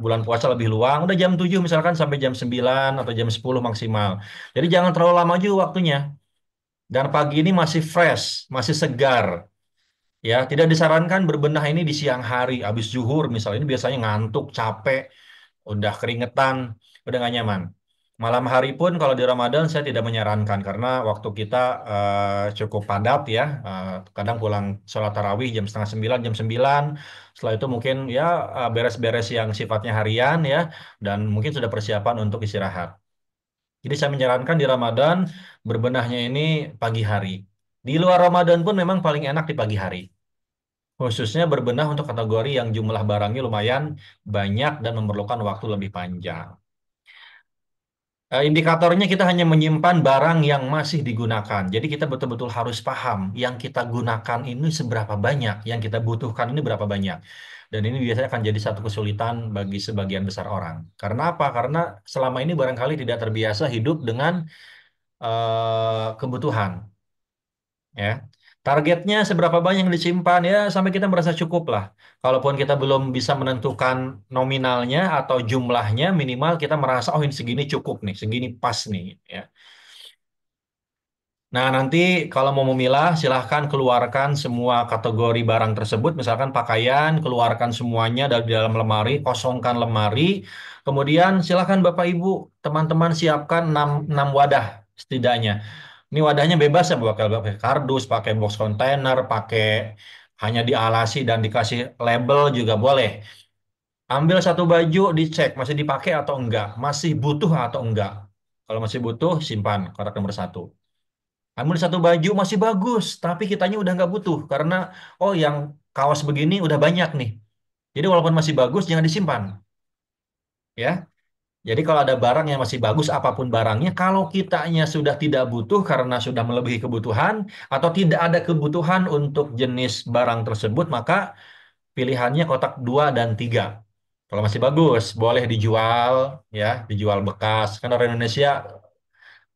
bulan puasa lebih luang. Udah jam 7 misalkan sampai jam 9 atau jam 10 maksimal. Jadi jangan terlalu lama juga waktunya. Dan pagi ini masih fresh, masih segar. Ya, tidak disarankan berbenah ini di siang hari, habis zuhur misalnya. Ini biasanya ngantuk, capek, udah keringetan, udah nggak nyaman. Malam hari pun kalau di Ramadan saya tidak menyarankan karena waktu kita cukup padat ya. Kadang pulang sholat tarawih jam setengah 9, jam 9. Setelah itu mungkin ya beres-beres yang sifatnya harian ya. Dan mungkin sudah persiapan untuk istirahat. Jadi saya menyarankan di Ramadan berbenahnya ini pagi hari. Di luar Ramadan pun memang paling enak di pagi hari. Khususnya berbenah untuk kategori yang jumlah barangnya lumayan banyak dan memerlukan waktu lebih panjang. Indikatornya kita hanya menyimpan barang yang masih digunakan. Jadi kita betul-betul harus paham yang kita gunakan ini seberapa banyak, yang kita butuhkan ini berapa banyak. Dan ini biasanya akan jadi satu kesulitan bagi sebagian besar orang. Karena apa? Karena selama ini barangkali tidak terbiasa hidup dengan kebutuhan, ya. Targetnya seberapa banyak yang disimpan ya sampai kita merasa cukup lah. Kalaupun kita belum bisa menentukan nominalnya atau jumlahnya, minimal kita merasa oh ini segini cukup nih, segini pas nih, ya. Nah, nanti kalau mau memilah, silahkan keluarkan semua kategori barang tersebut. Misalkan pakaian, keluarkan semuanya dari dalam lemari, kosongkan lemari. Kemudian silahkan Bapak Ibu, teman-teman siapkan 6 wadah setidaknya. Ini wadahnya bebas ya, pakai kardus, pakai box container, pakai hanya dialasi dan dikasih label juga boleh. Ambil satu baju, dicek masih dipakai atau enggak, masih butuh atau enggak. Kalau masih butuh, simpan kotak nomor satu. Ambil satu baju masih bagus, tapi kitanya udah nggak butuh karena oh yang kaos begini udah banyak nih. Jadi walaupun masih bagus jangan disimpan, ya. Jadi kalau ada barang yang masih bagus apapun barangnya, kalau kitanya sudah tidak butuh karena sudah melebihi kebutuhan atau tidak ada kebutuhan untuk jenis barang tersebut, maka pilihannya kotak 2 dan 3. Kalau masih bagus, boleh dijual, ya, dijual bekas. Kan orang Indonesia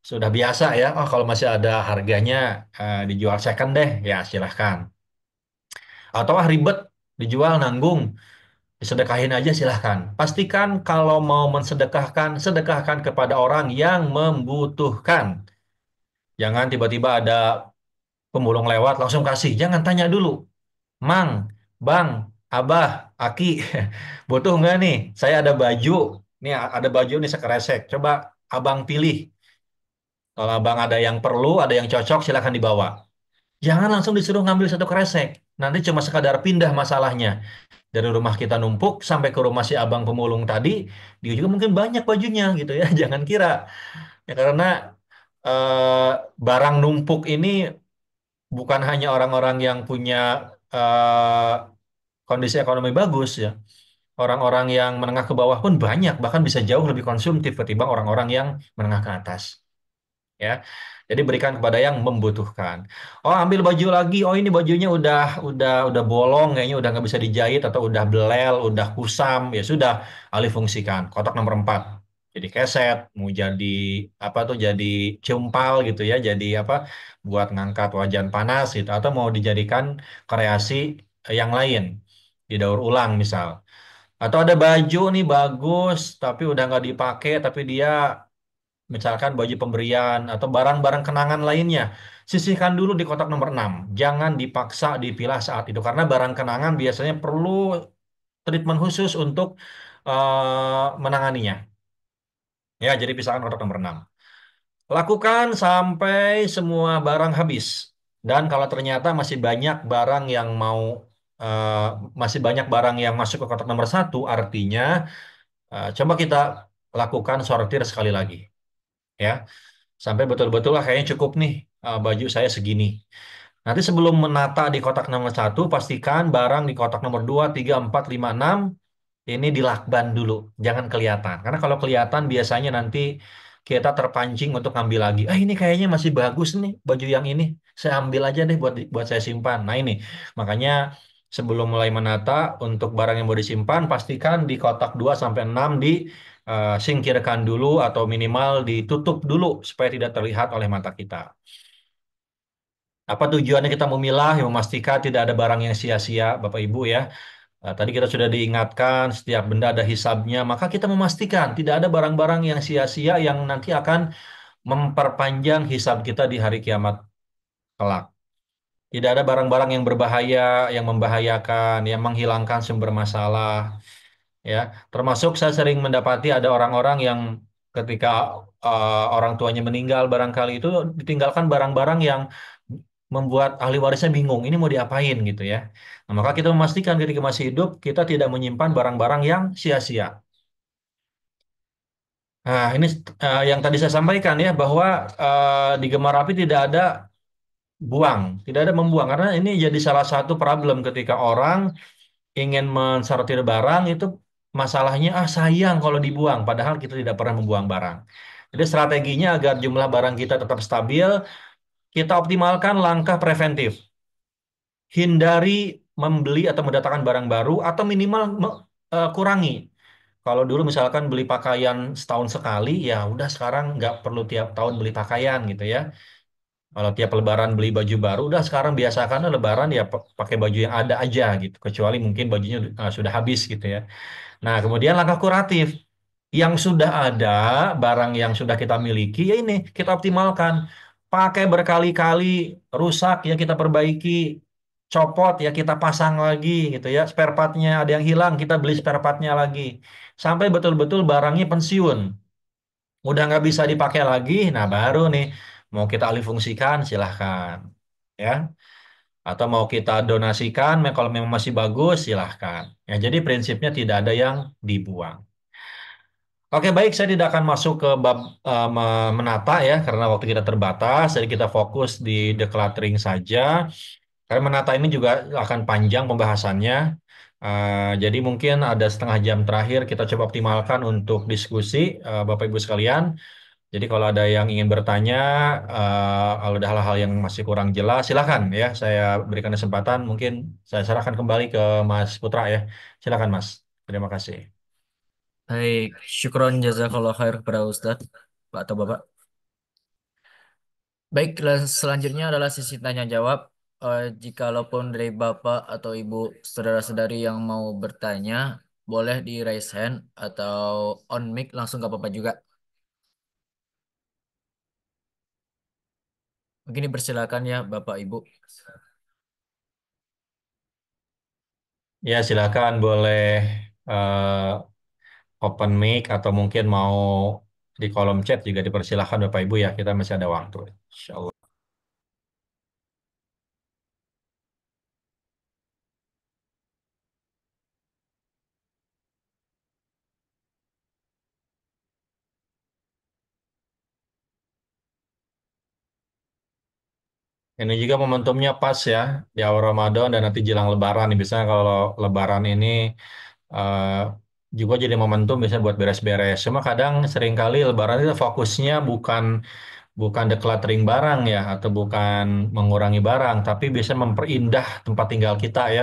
sudah biasa ya, oh kalau masih ada harganya dijual second deh, ya silahkan. Atau ribet, dijual nanggung, disedekahin aja silahkan. Pastikan kalau mau mensedekahkan, sedekahkan kepada orang yang membutuhkan. Jangan tiba-tiba ada pemulung lewat langsung kasih. Jangan tanya dulu, Mang, Bang, Abah, Aki, butuh nggak nih? Saya ada baju, nih ada baju nih sekresek. Coba abang pilih. Kalau abang ada yang perlu, ada yang cocok, silahkan dibawa. Jangan langsung disuruh ngambil satu kresek. Nanti cuma sekadar pindah masalahnya. Dari rumah kita numpuk sampai ke rumah si abang pemulung tadi, dia juga mungkin banyak bajunya gitu ya. Jangan kira. Ya karena eh, barang numpuk ini bukan hanya orang-orang yang punya eh, kondisi ekonomi bagus ya. Orang-orang yang menengah ke bawah pun banyak, bahkan bisa jauh lebih konsumtif ketimbang orang-orang yang menengah ke atas, ya. Jadi berikan kepada yang membutuhkan. Oh, ambil baju lagi. Oh, ini bajunya udah bolong, kayaknya udah nggak bisa dijahit atau udah belel, udah kusam. Ya sudah, alih fungsikan. Kotak nomor 4. Jadi keset, mau jadi apa tuh? Jadi cumpal gitu ya. Jadi apa? Buat ngangkat wajan panas gitu. Atau mau dijadikan kreasi yang lain, didaur ulang misal. Atau ada baju nih bagus, tapi udah nggak dipakai, tapi dia misalkan baju pemberian atau barang-barang kenangan lainnya. Sisihkan dulu di kotak nomor 6. Jangan dipaksa dipilah saat itu karena barang kenangan biasanya perlu treatment khusus untuk menanganinya. Ya, jadi pisahkan kotak nomor 6. Lakukan sampai semua barang habis. Dan kalau ternyata eh, masih banyak barang yang masuk ke kotak nomor 1, artinya coba kita lakukan sortir sekali lagi, ya. Sampai betul-betul lah kayaknya cukup nih baju saya segini. Nanti sebelum menata di kotak nomor 1, pastikan barang di kotak nomor 2, 3, 4, 5, 6 ini dilakban dulu. Jangan kelihatan. Karena kalau kelihatan biasanya nanti kita terpancing untuk ngambil lagi. Ah ini kayaknya masih bagus nih baju yang ini. Saya ambil aja deh buat saya simpan. Nah ini makanya sebelum mulai menata untuk barang yang mau disimpan, pastikan di kotak 2 sampai 6 singkirkan dulu atau minimal ditutup dulu supaya tidak terlihat oleh mata kita. Apa tujuannya kita memilah? Ya, memastikan tidak ada barang yang sia-sia, Bapak Ibu ya. Tadi kita sudah diingatkan setiap benda ada hisabnya, maka kita memastikan tidak ada barang-barang yang sia-sia yang nanti akan memperpanjang hisab kita di hari kiamat kelak. Tidak ada barang-barang yang berbahaya, yang membahayakan, yang menghilangkan sumber masalah, ya. Termasuk saya sering mendapati ada orang-orang yang ketika orang tuanya meninggal barangkali itu ditinggalkan barang-barang yang membuat ahli warisnya bingung, ini mau diapain gitu ya. Nah, maka kita memastikan ketika masih hidup kita tidak menyimpan barang-barang yang sia-sia. Nah, ini yang tadi saya sampaikan ya bahwa di Gemar Api tidak ada buang, tidak ada membuang karena ini jadi salah satu problem ketika orang ingin mensortir barang itu masalahnya sayang kalau dibuang padahal kita tidak pernah membuang barang. Jadi strateginya agar jumlah barang kita tetap stabil, kita optimalkan langkah preventif. Hindari membeli atau mendatangkan barang baru atau minimal kurangi. Kalau dulu misalkan beli pakaian setahun sekali, ya udah sekarang nggak perlu tiap tahun beli pakaian gitu ya. Kalau tiap lebaran beli baju baru, udah sekarang biasakan lebaran ya pakai baju yang ada aja gitu. Kecuali mungkin bajunya sudah habis gitu ya. Nah, kemudian langkah kuratif. Yang sudah ada, barang yang sudah kita miliki, ya ini kita optimalkan. Pakai berkali-kali, rusak ya kita perbaiki, copot ya kita pasang lagi gitu ya. Spare partnya ada yang hilang, kita beli spare partnya lagi. Sampai betul-betul barangnya pensiun. Udah nggak bisa dipakai lagi, nah baru nih mau kita alih fungsikan silahkan. Ya, atau mau kita donasikan, kalau memang masih bagus silahkan. Ya, jadi prinsipnya tidak ada yang dibuang. Oke, baik, saya tidak akan masuk ke bab menata ya, karena waktu kita terbatas, jadi kita fokus di decluttering saja. Karena menata ini juga akan panjang pembahasannya. Jadi mungkin ada setengah jam terakhir kita coba optimalkan untuk diskusi, Bapak Ibu sekalian. Jadi kalau ada yang ingin bertanya, kalau ada hal-hal yang masih kurang jelas, silakan ya, saya berikan kesempatan. Mungkin saya serahkan kembali ke Mas Putra ya. Silakan Mas. Terima kasih. Baik, syukron jazakallah khair kepada Ustadz, Pak atau Bapak. Baik, selanjutnya adalah sesi tanya jawab. Jikalaupun dari Bapak atau Ibu saudara-saudari yang mau bertanya, boleh di raise hand atau on mic langsung gak apa-apa juga. Mungkin dipersilakan ya Bapak Ibu. Ya, silakan boleh open mic atau mungkin mau di kolom chat juga dipersilakan Bapak Ibu ya. Kita masih ada waktu. Insya Allah. Ini juga momentumnya pas ya di awal Ramadan dan nanti jelang Lebaran nih. Biasanya kalau Lebaran ini eh, juga jadi momentum biasanya buat beres-beres. Cuma kadang seringkali Lebaran itu fokusnya bukan bukan decluttering barang ya atau bukan mengurangi barang, tapi bisa memperindah tempat tinggal kita ya.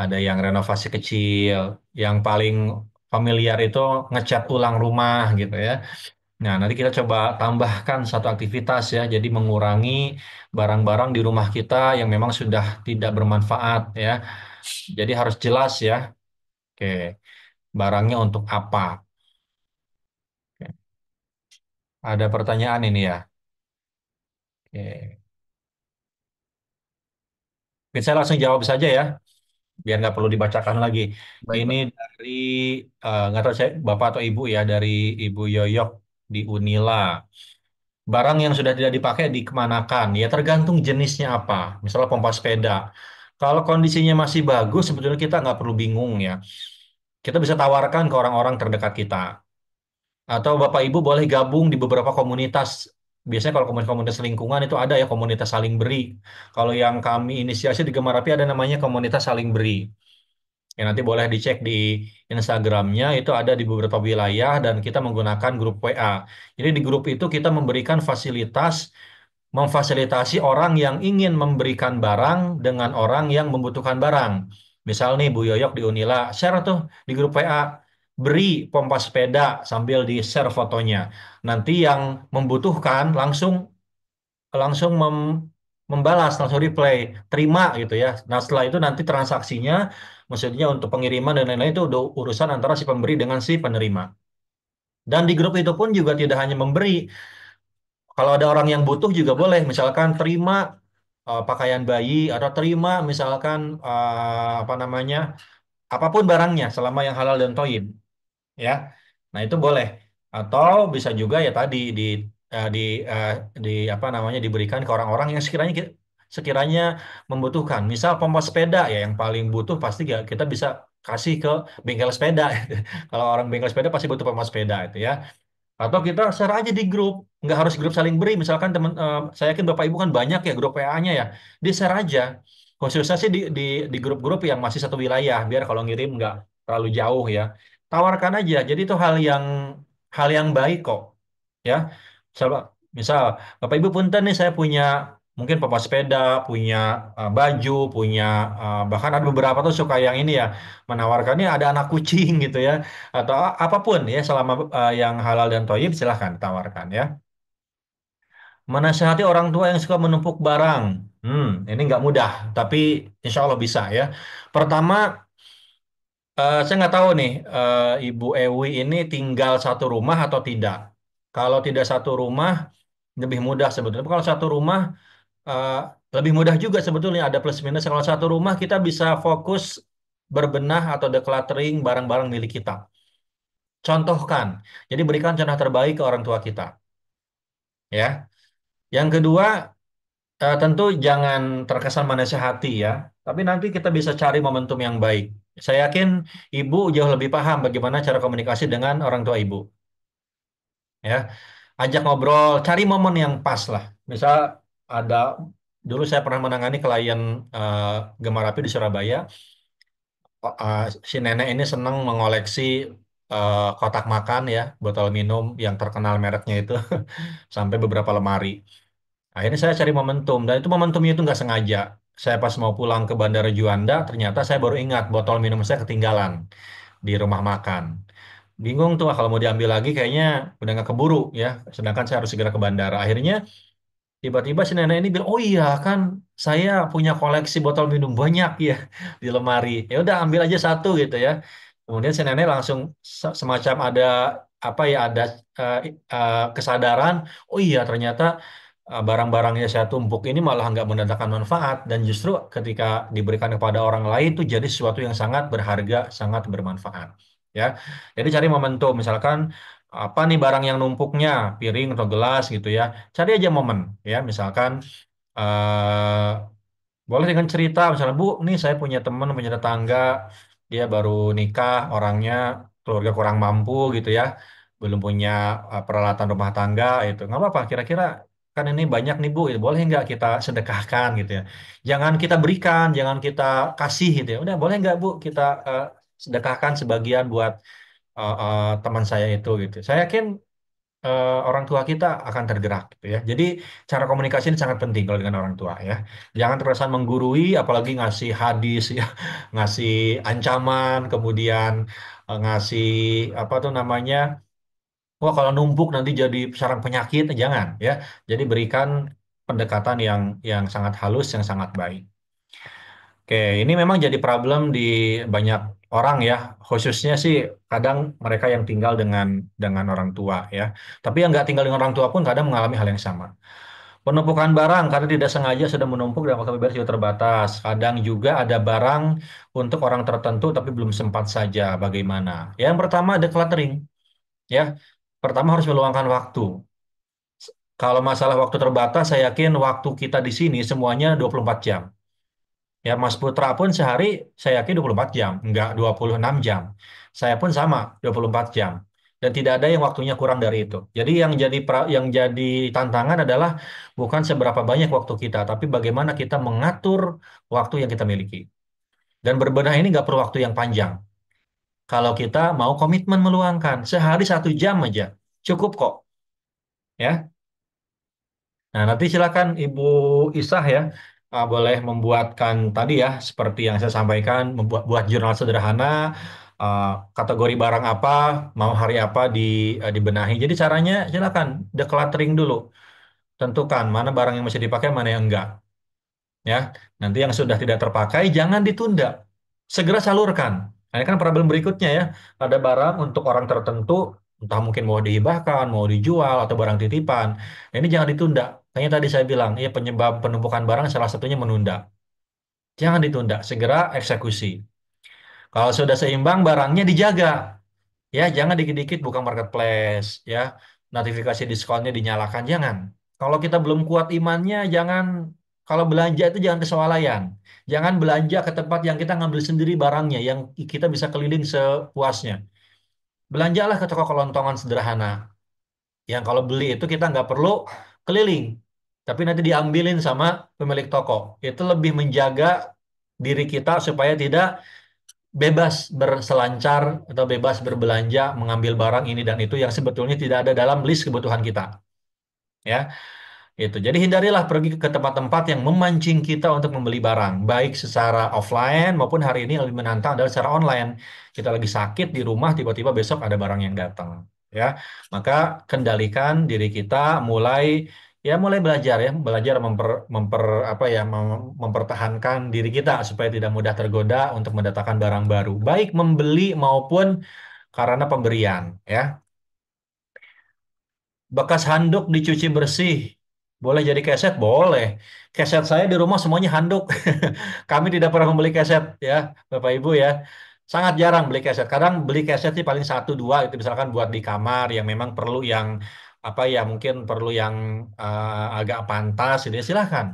Ada yang renovasi kecil, yang paling familiar itu ngecat ulang rumah gitu ya. Nah, nanti kita coba tambahkan satu aktivitas ya, jadi mengurangi barang-barang di rumah kita yang memang sudah tidak bermanfaat ya. Jadi harus jelas ya, oke, barangnya untuk apa. Oke. Ada pertanyaan ini ya. Oke. Oke, saya langsung jawab saja ya, biar nggak perlu dibacakan lagi. Baik, Ini Pak. dari, nggak tahu saya Bapak atau Ibu ya, dari Ibu Yoyok di Unila. Barang yang sudah tidak dipakai dikemanakan? Ya tergantung jenisnya apa. Misalnya pompa sepeda. Kalau kondisinya masih bagus, sebetulnya kita nggak perlu bingung ya. Kita bisa tawarkan ke orang-orang terdekat kita. Atau Bapak Ibu boleh gabung di beberapa komunitas. Biasanya kalau komunitas lingkungan itu ada ya komunitas saling beri. Kalau yang kami inisiasi di Gemarapi ada namanya komunitas saling beri. Ya, nanti boleh dicek di Instagramnya, itu ada di beberapa wilayah dan kita menggunakan grup WA. Jadi di grup itu kita memberikan fasilitas, memfasilitasi orang yang ingin memberikan barang dengan orang yang membutuhkan barang. Misal nih Bu Yoyok di Unila, share tuh di grup WA, beri pompa sepeda sambil di-share fotonya. Nanti yang membutuhkan langsung langsung membalas, langsung reply, terima gitu ya. Nah setelah itu nanti transaksinya, maksudnya untuk pengiriman dan lain-lain itu udah urusan antara si pemberi dengan si penerima. Dan di grup itu pun juga tidak hanya memberi, kalau ada orang yang butuh juga boleh, misalkan terima pakaian bayi atau terima misalkan apa namanya, apapun barangnya selama yang halal dan thayyib ya. Nah, itu boleh. Atau bisa juga ya tadi eh, di eh, di apa namanya diberikan ke orang-orang yang sekiranya membutuhkan. Misal pompa sepeda ya yang paling butuh pasti ya kita bisa kasih ke bengkel sepeda. Kalau orang bengkel sepeda pasti butuh pompa sepeda itu ya. Atau kita share aja di grup, nggak harus grup saling beri. Misalkan saya yakin Bapak Ibu kan banyak ya grup WA-nya ya, di share aja. Khususnya sih di grup-grup yang masih satu wilayah, biar kalau ngirim nggak terlalu jauh ya. Tawarkan aja. Jadi itu hal yang baik kok. ya. Misal, misal Bapak Ibu punten nih saya punya mungkin papa sepeda, punya baju, punya bahkan ada beberapa tuh suka yang ini ya menawarkannya ada anak kucing gitu ya atau apapun ya selama yang halal dan thayyib silahkan tawarkan ya. Menasihati orang tua yang suka menumpuk barang. Ini nggak mudah, tapi insya Allah bisa ya. Pertama, saya nggak tahu nih, Ibu Ewi ini tinggal satu rumah atau tidak. Kalau tidak satu rumah, lebih mudah sebetulnya. Tapi kalau satu rumah, eh, lebih mudah juga sebetulnya. Ada plus minus. Kalau satu rumah, kita bisa fokus berbenah atau decluttering barang-barang milik kita. Contohkan. Jadi berikan contoh terbaik ke orang tua kita. Ya. Yang kedua, tentu jangan terkesan menasehati ya, tapi nanti kita bisa cari momentum yang baik. Saya yakin ibu jauh lebih paham bagaimana cara komunikasi dengan orang tua ibu. Ya, ajak ngobrol, cari momen yang pas lah. Misal ada dulu saya pernah menangani klien eh, Gemar Api di Surabaya. Si nenek ini senang mengoleksi kotak makan ya, botol minum yang terkenal mereknya itu sampai beberapa lemari. Akhirnya saya cari momentum, dan itu momentumnya itu nggak sengaja. Saya pas mau pulang ke Bandara Juanda, ternyata saya baru ingat botol minum saya ketinggalan di rumah makan. Bingung tuh, kalau mau diambil lagi kayaknya udah nggak keburu ya. Sedangkan saya harus segera ke bandara. Akhirnya tiba-tiba si nenek ini bilang, oh iya kan saya punya koleksi botol minum banyak ya di lemari. Ya udah ambil aja satu gitu ya. Kemudian si nenek langsung semacam ada apa ya ada kesadaran. Oh iya ternyata barang-barang yang saya tumpuk ini malah nggak mendatangkan manfaat dan justru ketika diberikan kepada orang lain itu jadi sesuatu yang sangat berharga, sangat bermanfaat. Ya, jadi cari momentum. Misalkan apa nih barang yang numpuknya, piring atau gelas gitu ya. Cari aja momen ya, misalkan eh, boleh dengan cerita misalnya Bu, nih saya punya teman, punya tetangga, dia baru nikah, orangnya keluarga kurang mampu gitu ya, belum punya peralatan rumah tangga itu. Nggak apa-apa, kira-kira kan ini banyak nih Bu, ya, boleh nggak kita sedekahkan gitu ya. Jangan kita berikan, jangan kita kasih gitu ya. Udah boleh nggak Bu kita sedekahkan sebagian buat teman saya itu gitu. Saya yakin orang tua kita akan tergerak gitu ya. Jadi cara komunikasi ini sangat penting kalau dengan orang tua ya. Jangan terkesan menggurui, apalagi ngasih hadis ya, ngasih ancaman, kemudian ngasih apa tuh namanya, wah kalau numpuk nanti jadi sarang penyakit, jangan ya. Jadi berikan pendekatan yang sangat halus, yang sangat baik. Oke, ini memang jadi problem di banyak orang ya, khususnya sih kadang mereka yang tinggal dengan orang tua ya. Tapi yang nggak tinggal dengan orang tua pun kadang mengalami hal yang sama. Penumpukan barang karena tidak sengaja sudah menumpuk dan waktu bebas juga terbatas. Kadang juga ada barang untuk orang tertentu tapi belum sempat saja. Bagaimana? Yang pertama decluttering ya. Pertama harus meluangkan waktu. Kalau masalah waktu terbatas, saya yakin waktu kita di sini semuanya 24 jam. Ya, Mas Putra pun sehari saya yakin 24 jam, enggak 26 jam. Saya pun sama 24 jam. Dan tidak ada yang waktunya kurang dari itu. Jadi yang jadi tantangan adalah bukan seberapa banyak waktu kita, tapi bagaimana kita mengatur waktu yang kita miliki. Dan berbenah ini nggak perlu waktu yang panjang. Kalau kita mau komitmen meluangkan sehari 1 jam aja, cukup kok. Ya, nah, nanti silakan Ibu Isah ya, boleh membuatkan tadi ya, seperti yang saya sampaikan, buat jurnal sederhana, uh, kategori barang apa, mau hari apa dibenahi. Jadi caranya silakan decluttering dulu, tentukan mana barang yang masih dipakai, mana yang enggak. Ya, nanti yang sudah tidak terpakai jangan ditunda, segera salurkan. Nah, ini kan problem berikutnya ya, ada barang untuk orang tertentu, entah mungkin mau dihibahkan, mau dijual atau barang titipan. Nah, ini jangan ditunda. Kayaknya tadi saya bilang, ya penyebab penumpukan barang salah satunya menunda. Jangan ditunda, segera eksekusi. Kalau sudah seimbang barangnya dijaga. Ya, jangan dikit-dikit buka marketplace, ya. Notifikasi diskonnya dinyalakan, jangan. Kalau kita belum kuat imannya, jangan. Kalau belanja itu jangan kesoalayan. Jangan belanja ke tempat yang kita ngambil sendiri barangnya, yang kita bisa keliling sepuasnya. Belanjalah ke toko kelontongan sederhana. Yang kalau beli itu kita nggak perlu keliling, tapi nanti diambilin sama pemilik toko. Itu lebih menjaga diri kita supaya tidak bebas berselancar atau bebas berbelanja, mengambil barang ini dan itu yang sebetulnya tidak ada dalam list kebutuhan kita. Ya, itu. Jadi hindarilah pergi ke tempat-tempat yang memancing kita untuk membeli barang, baik secara offline maupun hari ini yang lebih menantang adalah secara online. Kita lagi sakit di rumah, tiba-tiba besok ada barang yang datang. Ya, maka kendalikan diri kita, mulai mulai belajar ya, belajar apa ya, mempertahankan diri kita supaya tidak mudah tergoda untuk mendatangkan barang baru, baik membeli maupun karena pemberian. Ya. Bekas handuk dicuci bersih. Boleh jadi keset? Boleh. Keset saya di rumah semuanya handuk. Kami tidak pernah membeli keset ya, Bapak Ibu ya. Sangat jarang beli keset. Kadang beli keset sih paling satu dua itu misalkan buat di kamar yang memang perlu yang apa ya mungkin perlu yang agak pantas gitu ya, silahkan.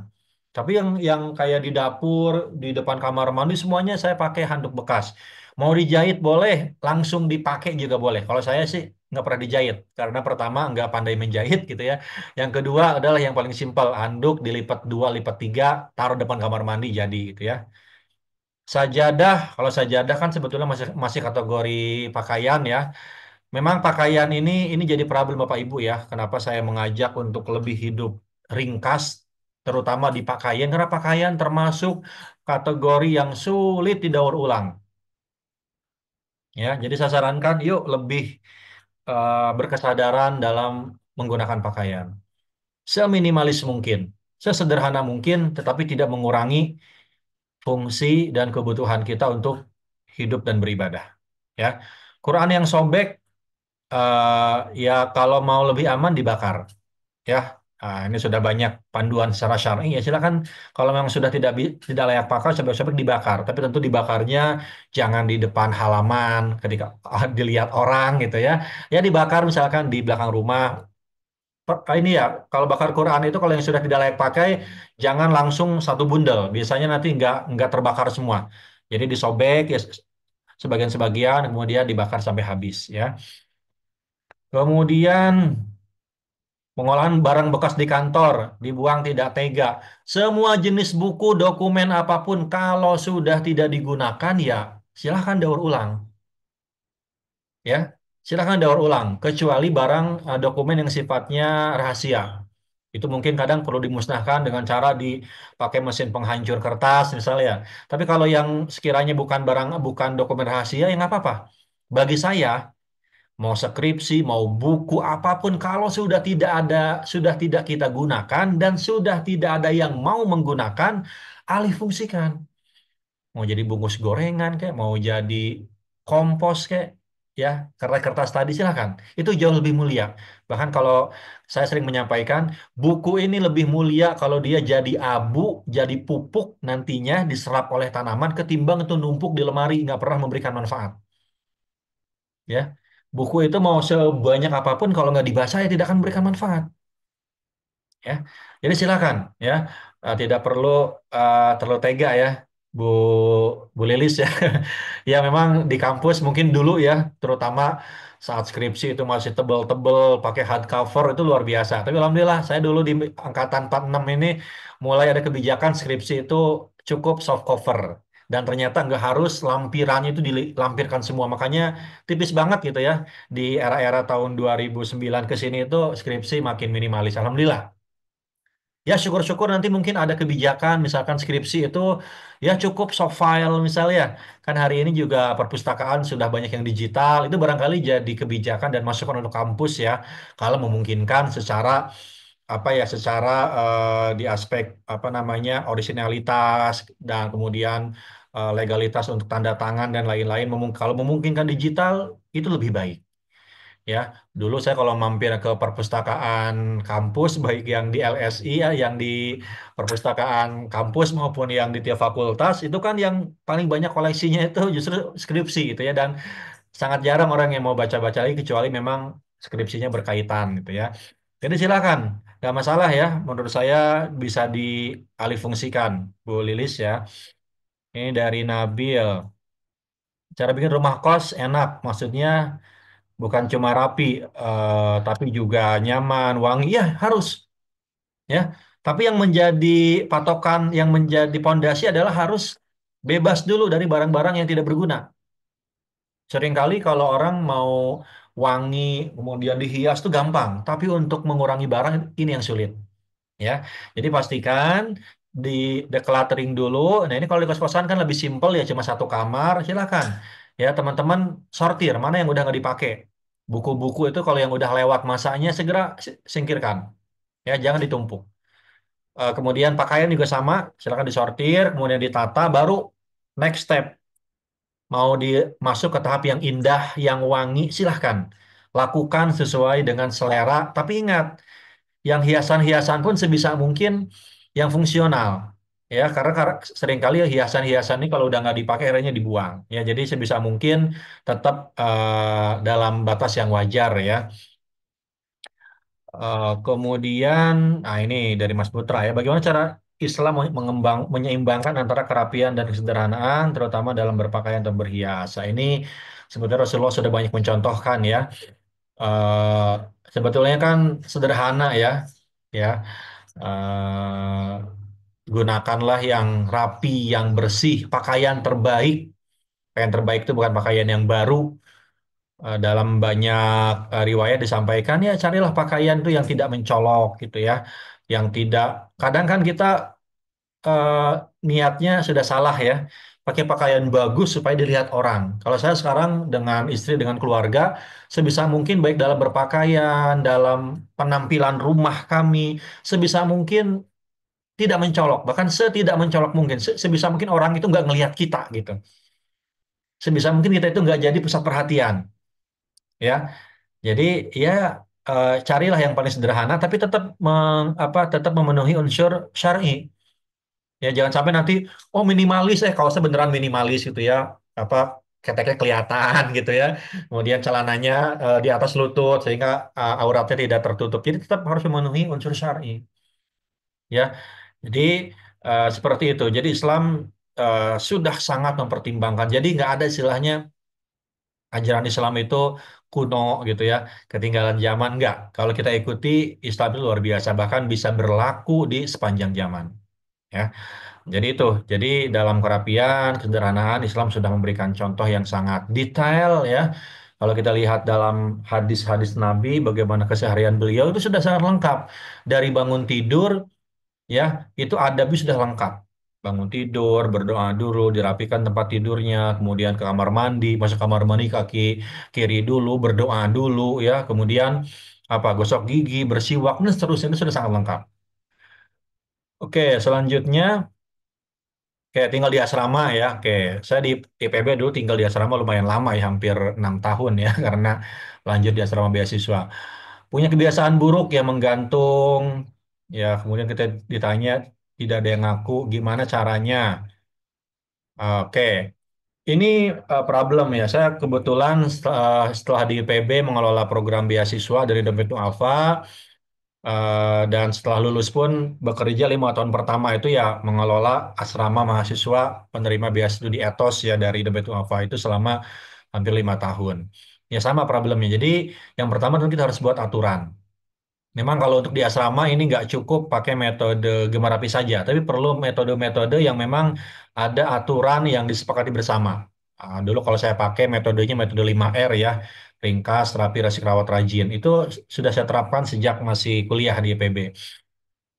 Tapi yang kayak di dapur, di depan kamar mandi semuanya saya pakai handuk bekas. Mau dijahit boleh, langsung dipakai juga boleh. Kalau saya sih nggak pernah dijahit karena pertama nggak pandai menjahit gitu ya. Yang kedua adalah yang paling simpel, handuk dilipat dua, lipat tiga, taruh depan kamar mandi jadi gitu ya. Sajadah, kalau sajadah kan sebetulnya masih masih kategori pakaian ya. Memang pakaian ini jadi problem Bapak Ibu ya. Kenapa saya mengajak untuk lebih hidup ringkas, terutama di pakaian karena pakaian termasuk kategori yang sulit didaur ulang. Ya, jadi saya sarankan yuk lebih berkesadaran dalam menggunakan pakaian. Seminimalis mungkin, sesederhana mungkin, tetapi tidak mengurangi fungsi dan kebutuhan kita untuk hidup dan beribadah. Ya, Quran yang sobek, ya kalau mau lebih aman dibakar. Ya, ini sudah banyak panduan secara syar'i. Ya silakan kalau memang sudah tidak layak pakai, sobek-sobek dibakar. Tapi tentu dibakarnya jangan di depan halaman ketika dilihat orang gitu ya. Ya dibakar misalkan di belakang rumah. Ini ya, kalau bakar Quran itu kalau yang sudah tidak layak pakai, jangan langsung satu bundel. Biasanya nanti nggak terbakar semua. Jadi disobek ya sebagian-sebagian, kemudian dibakar sampai habis ya. Kemudian pengolahan barang bekas di kantor, dibuang tidak tega. Semua jenis buku, dokumen apapun, kalau sudah tidak digunakan ya silahkan daur ulang ya. Silahkan daur ulang, kecuali barang dokumen yang sifatnya rahasia. Itu mungkin kadang perlu dimusnahkan dengan cara dipakai mesin penghancur kertas misalnya. Tapi kalau yang sekiranya bukan dokumen rahasia ya nggak apa-apa. Bagi saya, mau skripsi, mau buku apapun, kalau sudah tidak kita gunakan dan sudah tidak ada yang mau menggunakan, alih fungsikan. Mau jadi bungkus gorengan kayak, mau jadi kompos kayak, ya kertas-kertas tadi silahkan. Itu jauh lebih mulia. Bahkan kalau saya sering menyampaikan, buku ini lebih mulia kalau dia jadi abu, jadi pupuk nantinya diserap oleh tanaman ketimbang itu numpuk di lemari nggak pernah memberikan manfaat. Ya, buku itu mau sebanyak apapun kalau nggak dibaca ya tidak akan memberikan manfaat. Ya, jadi silakan ya. Tidak perlu terlalu tega ya, Bu Bu Lilis ya. Ya memang di kampus mungkin dulu ya, terutama saat skripsi itu masih tebel-tebel pakai hardcover itu luar biasa. Tapi alhamdulillah saya dulu di angkatan 46 ini mulai ada kebijakan skripsi itu cukup soft cover. Dan ternyata nggak harus lampirannya itu dilampirkan semua. Makanya tipis banget gitu ya. Di era-era tahun 2009 ke sini itu skripsi makin minimalis. Alhamdulillah. Ya syukur-syukur nanti mungkin ada kebijakan misalkan skripsi itu ya cukup soft file misalnya. Kan hari ini juga perpustakaan sudah banyak yang digital. Itu barangkali jadi kebijakan dan masukan untuk kampus ya. Kalau memungkinkan secara apa ya secara di aspek apa namanya orisinalitas dan kemudian legalitas untuk tanda tangan dan lain-lain. Kalau memungkinkan digital itu lebih baik. Ya, dulu saya kalau mampir ke perpustakaan kampus, baik yang di LSI ya, yang di perpustakaan kampus maupun yang di tiap fakultas, itu kan yang paling banyak koleksinya itu justru skripsi gitu ya, dan sangat jarang orang yang mau baca-baca lagi kecuali memang skripsinya berkaitan gitu ya. Jadi silakan, nggak masalah ya, menurut saya bisa dialihfungsikan, Bu Lilis ya. Ini dari Nabil. Cara bikin rumah kos enak, maksudnya bukan cuma rapi, tapi juga nyaman, wangi. Ya, harus ya. Tapi yang menjadi patokan, yang menjadi pondasi adalah harus Bebas dulu dari barang-barang yang tidak berguna. Seringkali kalau orang mau wangi, kemudian dihias itu gampang, tapi untuk mengurangi barang ini yang sulit. Ya, jadi pastikan di decluttering dulu. Nah ini kalau di kos-kosan kan lebih simpel ya, cuma satu kamar, silakan. Ya teman-teman sortir mana yang udah nggak dipakai. Buku-buku itu kalau yang udah lewat masanya segera singkirkan. Ya jangan ditumpuk. Kemudian pakaian juga sama, silakan disortir, kemudian ditata, baru next step. Mau masuk ke tahap yang indah, yang wangi, silahkan. Lakukan sesuai dengan selera, tapi ingat, yang hiasan-hiasan pun sebisa mungkin yang fungsional. Ya, karena seringkali hiasan-hiasan ini kalau udah nggak dipakai akhirnya dibuang. Ya, jadi sebisa mungkin tetap dalam batas yang wajar ya. Kemudian, nah ini dari Mas Putra ya, bagaimana cara Islam menyeimbangkan antara kerapian dan kesederhanaan, terutama dalam berpakaian dan berhias. Nah, ini sebetulnya Rasulullah sudah banyak mencontohkan ya. Eh, Sebetulnya kan sederhana ya, ya. Eh, Gunakanlah yang rapi, yang bersih, pakaian terbaik. Pakaian terbaik itu bukan pakaian yang baru. Dalam banyak riwayat disampaikan ya carilah pakaian tuh yang tidak mencolok gitu ya, yang tidak. Kadang kan kita eh, niatnya sudah salah ya, pakai pakaian bagus supaya dilihat orang. Kalau saya sekarang dengan istri dengan keluarga sebisa mungkin baik dalam berpakaian, dalam penampilan rumah kami sebisa mungkin tidak mencolok, bahkan setidak mencolok mungkin, sebisa mungkin orang itu nggak ngelihat kita gitu, sebisa mungkin kita itu nggak jadi pusat perhatian ya. Jadi ya carilah yang paling sederhana tapi tetap tetap memenuhi unsur syar'i. Ya jangan sampai nanti oh minimalis kaosnya beneran minimalis gitu ya. Apa keteknya kelihatan gitu ya. Kemudian celananya di atas lutut sehingga auratnya tidak tertutup. Jadi tetap harus memenuhi unsur syar'i ya. Jadi seperti itu. Jadi Islam sudah sangat mempertimbangkan. Jadi nggak ada istilahnya ajaran Islam itu kuno gitu ya, ketinggalan zaman enggak. Kalau kita ikuti Islam itu luar biasa, bahkan bisa berlaku di sepanjang zaman. Ya, jadi itu. Jadi dalam kerapian, kesederhanaan, Islam sudah memberikan contoh yang sangat detail ya. Kalau kita lihat dalam hadis-hadis Nabi, bagaimana keseharian beliau itu sudah sangat lengkap. Dari bangun tidur ya itu adabnya sudah lengkap, bangun tidur berdoa dulu, dirapikan tempat tidurnya, kemudian ke kamar mandi, masuk kamar mandi kaki kiri dulu, berdoa dulu ya, kemudian apa gosok gigi, bersiwak dan seterusnya itu sudah sangat lengkap. Oke, selanjutnya kayak tinggal di asrama ya. Oke, saya di IPB dulu tinggal di asrama lumayan lama ya, hampir 6 tahun ya, karena lanjut di asrama beasiswa. Punya kebiasaan buruk yang menggantung, ya kemudian kita ditanya tidak ada yang ngaku, gimana caranya? Oke, ini problem ya. Saya kebetulan setelah di IPB mengelola program beasiswa dari Dompet Alfa, dan setelah lulus pun bekerja 5 tahun pertama itu ya mengelola asrama mahasiswa penerima beasiswa di Etos ya dari Dompet Alfa itu selama hampir 5 tahun. Ya sama problemnya. Jadi yang pertama tentu kita harus buat aturan. Memang kalau untuk di asrama ini nggak cukup pakai metode gemarapi saja, tapi perlu metode-metode yang memang ada aturan yang disepakati bersama. Dulu kalau saya pakai metodenya metode 5R ya, ringkas, rapi, resik, rawat, rajin. Itu sudah saya terapkan sejak masih kuliah di IPB.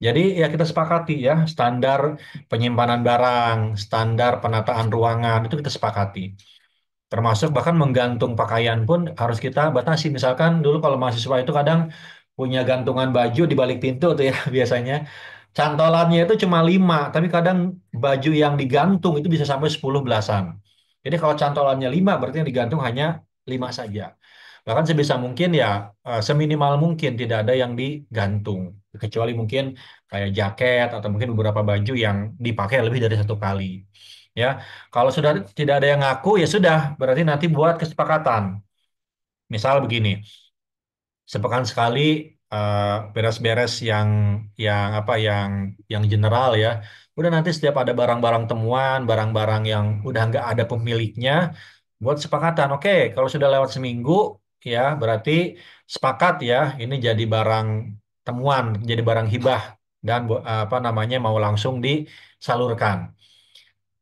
Jadi ya kita sepakati ya, standar penyimpanan barang, standar penataan ruangan, itu kita sepakati. Termasuk bahkan menggantung pakaian pun harus kita batasi. Misalkan dulu kalau mahasiswa itu kadang punya gantungan baju di balik pintu tuh ya biasanya. Cantolannya itu cuma 5, tapi kadang baju yang digantung itu bisa sampai 10 belasan. Jadi kalau cantolannya 5, berarti yang digantung hanya 5 saja. Bahkan sebisa mungkin ya seminimal mungkin tidak ada yang digantung. Kecuali mungkin kayak jaket atau mungkin beberapa baju yang dipakai lebih dari satu kali. Ya, kalau sudah tidak ada yang ngaku ya sudah, berarti nanti buat kesepakatan. Misal begini, sepekan sekali eh, beres-beres yang apa yang general ya. Udah nanti setiap ada barang-barang temuan, barang-barang yang udah nggak ada pemiliknya, buat sepakatan. Oke, kalau sudah lewat seminggu ya berarti sepakat ya ini jadi barang temuan, jadi barang hibah dan apa namanya mau langsung disalurkan.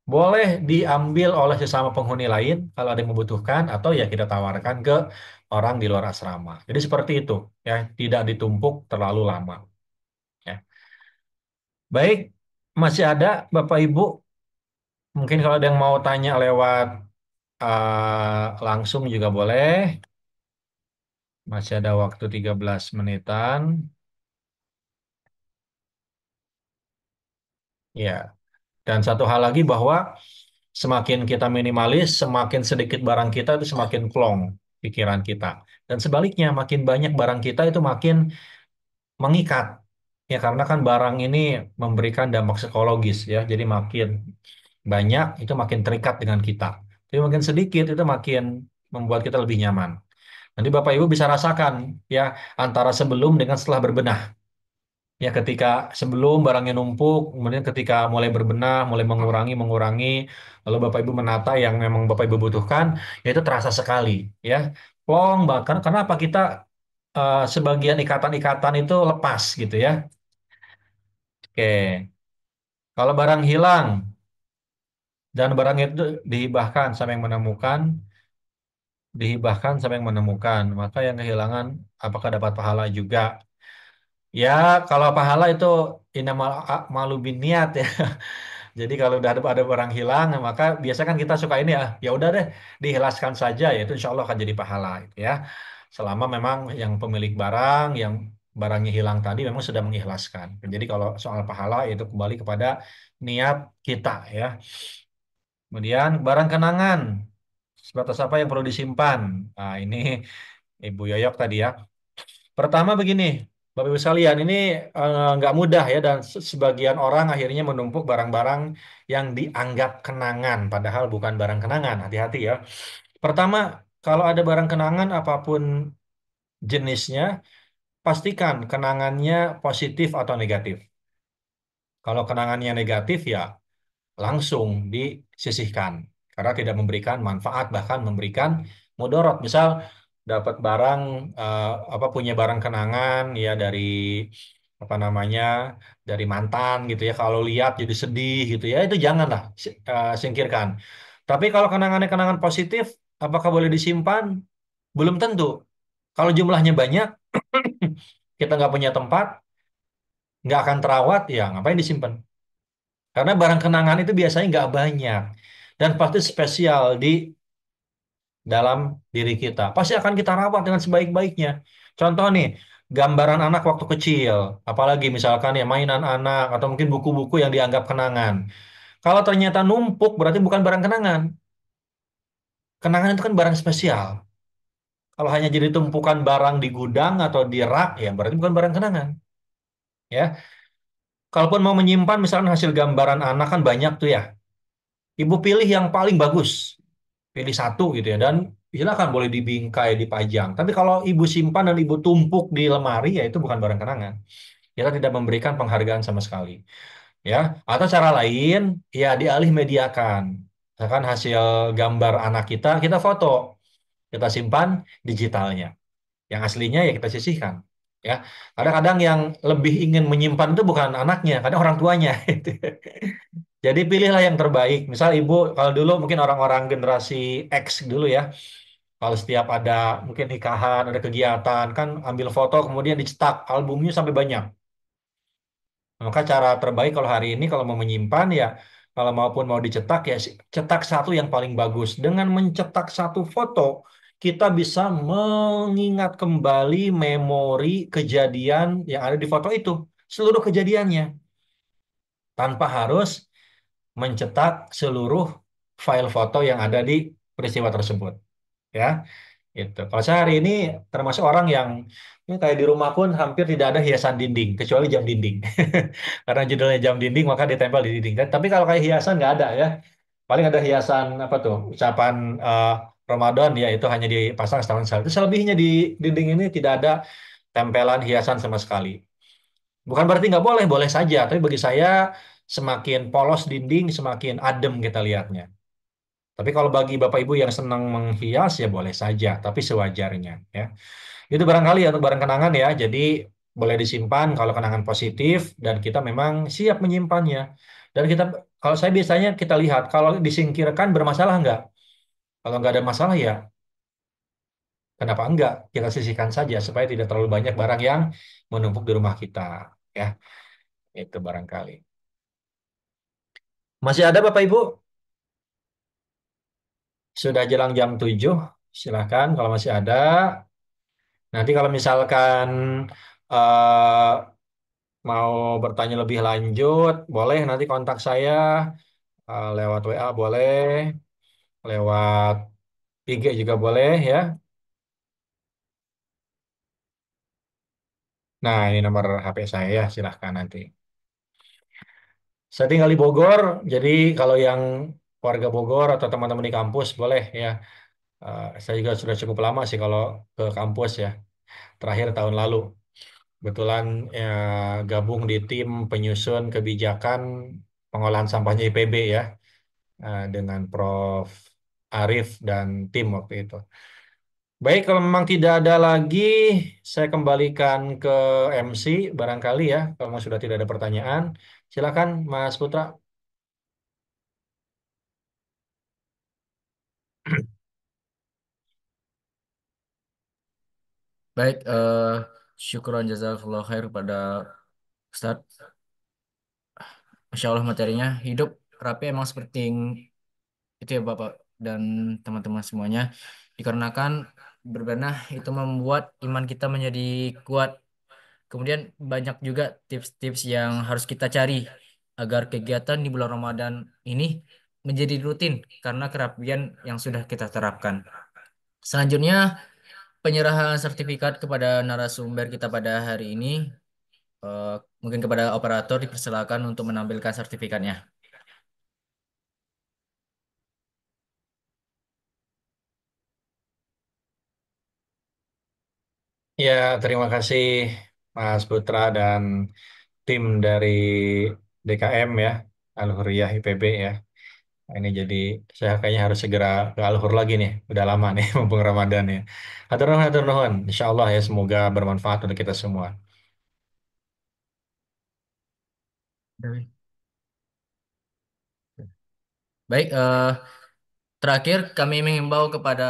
boleh diambil oleh sesama penghuni lain kalau ada yang membutuhkan, atau ya kita tawarkan ke orang di luar asrama. Jadi seperti itu, ya, tidak ditumpuk terlalu lama. Ya. Baik, masih ada Bapak Ibu. Mungkin kalau ada yang mau tanya lewat langsung juga boleh. Masih ada waktu 13 menitan. Ya. Dan satu hal lagi bahwa semakin kita minimalis, semakin sedikit barang kita itu semakin plong pikiran kita. Dan sebaliknya, makin banyak barang kita itu makin mengikat. Ya, karena kan barang ini memberikan dampak psikologis ya. Jadi makin banyak itu makin terikat dengan kita. Tapi makin sedikit itu makin membuat kita lebih nyaman. Nanti Bapak Ibu bisa rasakan ya antara sebelum dengan setelah berbenah. Ya, ketika sebelum barangnya numpuk, kemudian ketika mulai berbenah, mulai mengurangi, lalu Bapak Ibu menata yang memang Bapak Ibu butuhkan, ya itu terasa sekali, ya. Plong bahkan karena apa kita sebagian ikatan-ikatan itu lepas gitu ya. Oke, kalau barang hilang dan barang itu dihibahkan sama yang menemukan, maka yang kehilangan apakah dapat pahala juga? Ya, kalau pahala itu innamal a'malu binniyat ya. Jadi kalau udah ada barang hilang, maka biasa kan kita suka ini ya, ya udah deh dihilaskan saja, ya itu insya Allah akan jadi pahala gitu ya. Selama memang yang pemilik barang, yang barangnya hilang tadi memang sudah mengikhlaskan. Jadi kalau soal pahala itu kembali kepada niat kita ya. Kemudian barang kenangan, sebatas apa yang perlu disimpan. Nah ini Ibu Yoyok tadi ya. Pertama begini, Bapak Ibu sekalian, ini nggak mudah ya dan sebagian orang akhirnya menumpuk barang-barang yang dianggap kenangan, padahal bukan barang kenangan. Hati-hati ya. Pertama, kalau ada barang kenangan apapun jenisnya, pastikan kenangannya positif atau negatif. Kalau kenangannya negatif ya langsung disisihkan karena tidak memberikan manfaat bahkan memberikan mudarat. Misal dapat barang apa punya barang kenangan ya dari apa namanya dari mantan gitu ya, kalau lihat jadi sedih gitu ya, itu janganlah singkirkan. Tapi kalau kenangannya kenangan positif, apakah boleh disimpan? Belum tentu. Kalau jumlahnya banyak, kita nggak punya tempat, nggak akan terawat, ya ngapain disimpan? Karena barang kenangan itu biasanya nggak banyak dan pasti spesial di dalam diri kita. Pasti akan kita rawat dengan sebaik-baiknya. Contoh nih, gambaran anak waktu kecil, apalagi misalkan ya mainan anak atau mungkin buku-buku yang dianggap kenangan. Kalau ternyata numpuk berarti bukan barang kenangan. Kenangan itu kan barang spesial. Kalau hanya jadi tumpukan barang di gudang atau di rak, ya berarti bukan barang kenangan. Ya, kalaupun mau menyimpan misalkan hasil gambaran anak kan banyak tuh ya. Ibu pilih yang paling bagus. Pilih satu gitu ya dan silakan boleh dibingkai dipajang, tapi kalau ibu simpan dan ibu tumpuk di lemari ya itu bukan barang kenangan, kita tidak memberikan penghargaan sama sekali ya. Atau cara lain ya dialih mediakan, misalkan hasil gambar anak kita kita foto, kita simpan digitalnya, yang aslinya ya kita sisihkan ya. Kadang-kadang yang lebih ingin menyimpan itu bukan anaknya, kadang orang tuanya. Jadi pilihlah yang terbaik. Misal ibu, kalau dulu mungkin orang-orang generasi X dulu ya, kalau setiap ada mungkin nikahan, ada kegiatan, kan ambil foto kemudian dicetak albumnya sampai banyak. Maka cara terbaik kalau hari ini kalau mau menyimpan ya, kalau maupun mau dicetak ya cetak satu yang paling bagus. Dengan mencetak satu foto, kita bisa mengingat kembali memori kejadian yang ada di foto itu, seluruh kejadiannya, tanpa harus mencetak seluruh file foto yang ada di peristiwa tersebut. Ya. Gitu. Kalau saya hari ini termasuk orang yang ini kayak di rumah pun hampir tidak ada hiasan dinding kecuali jam dinding. Karena judulnya jam dinding maka ditempel di dinding. Tapi kalau kayak hiasan nggak ada ya. Paling ada hiasan apa tuh ucapan Ramadan ya itu hanya dipasang setahun sekali. Itu selebihnya di dinding ini tidak ada tempelan hiasan sama sekali. Bukan berarti nggak boleh, boleh saja. Tapi bagi saya semakin polos dinding semakin adem kita lihatnya. Tapi kalau bagi Bapak Ibu yang senang menghias ya boleh saja, tapi sewajarnya ya. Itu barangkali ya untuk barang kenangan ya. Jadi boleh disimpan kalau kenangan positif dan kita memang siap menyimpannya. Dan kita Kalau saya biasanya kita lihat, kalau disingkirkan bermasalah nggak? Kalau nggak ada masalah ya, kenapa enggak? Kita sisihkan saja supaya tidak terlalu banyak barang yang menumpuk di rumah kita. Ya, itu barangkali. Masih ada Bapak Ibu? Sudah jelang jam 7. Silakan kalau masih ada. Nanti kalau misalkan eh, mau bertanya lebih lanjut, boleh nanti kontak saya lewat WA boleh, lewat IG juga boleh ya. Nah, ini nomor HP saya ya, silahkan nanti. Saya tinggal di Bogor, jadi kalau yang warga Bogor atau teman-teman di kampus boleh ya. Saya juga sudah cukup lama sih kalau ke kampus ya. Terakhir tahun lalu. Kebetulan ya, gabung di tim penyusun kebijakan pengolahan sampahnya IPB ya, dengan Prof. Arif dan tim waktu itu. Baik, kalau memang tidak ada lagi, saya kembalikan ke MC barangkali ya, kalau memang sudah tidak ada pertanyaan. Silakan, Mas Putra. Baik, syukron jazakallah khair pada Ustadz. Masya Allah materinya hidup rapi emang seperti itu ya Bapak dan teman-teman semuanya. Dikarenakan berbenah itu membuat iman kita menjadi kuat. Kemudian banyak juga tips-tips yang harus kita cari agar kegiatan di bulan Ramadan ini menjadi rutin karena kerapian yang sudah kita terapkan. Selanjutnya, penyerahan sertifikat kepada narasumber kita pada hari ini. eh, Mungkin kepada operator dipersilakan untuk menampilkan sertifikatnya. Ya, terima kasih Mas Putra dan tim dari DKM ya, Al-Hurriyah IPB ya. Nah, ini jadi saya kayaknya harus segera ke Al-Hur lagi nih, udah lama nih mumpung Ramadan ya. Hatur nuhun. Insya Allah ya, semoga bermanfaat untuk kita semua. Baik, baik, terakhir kami mengimbau kepada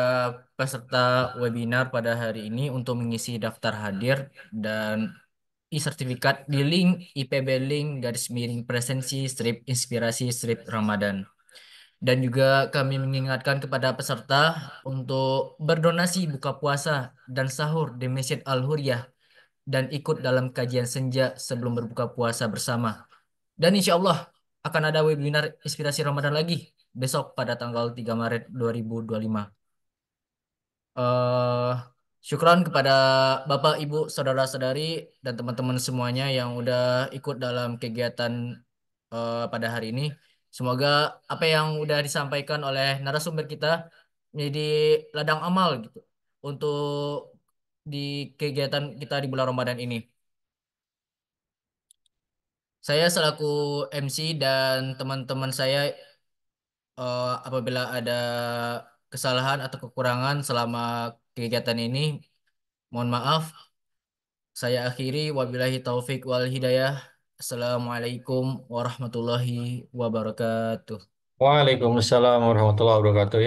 peserta webinar pada hari ini untuk mengisi daftar hadir dan e-sertifikat di link IPB link garis miring presensi strip inspirasi strip Ramadan. Dan juga kami mengingatkan kepada peserta untuk berdonasi buka puasa dan sahur di Masjid Al-Huriyah dan ikut dalam kajian senja sebelum berbuka puasa bersama. Dan insya Allah akan ada webinar inspirasi Ramadan lagi besok pada tanggal 3 Maret 2025. eh Syukron kepada Bapak, Ibu, saudara-saudari, dan teman-teman semuanya yang udah ikut dalam kegiatan pada hari ini. Semoga apa yang udah disampaikan oleh narasumber kita menjadi ladang amal gitu untuk di kegiatan kita di bulan Ramadan ini. Saya selaku MC dan teman-teman saya apabila ada kesalahan atau kekurangan selama kegiatan ini, mohon maaf. Saya akhiri wabillahi taufik wal hidayah. Assalamualaikum warahmatullahi wabarakatuh. Waalaikumsalam warahmatullahi wabarakatuh.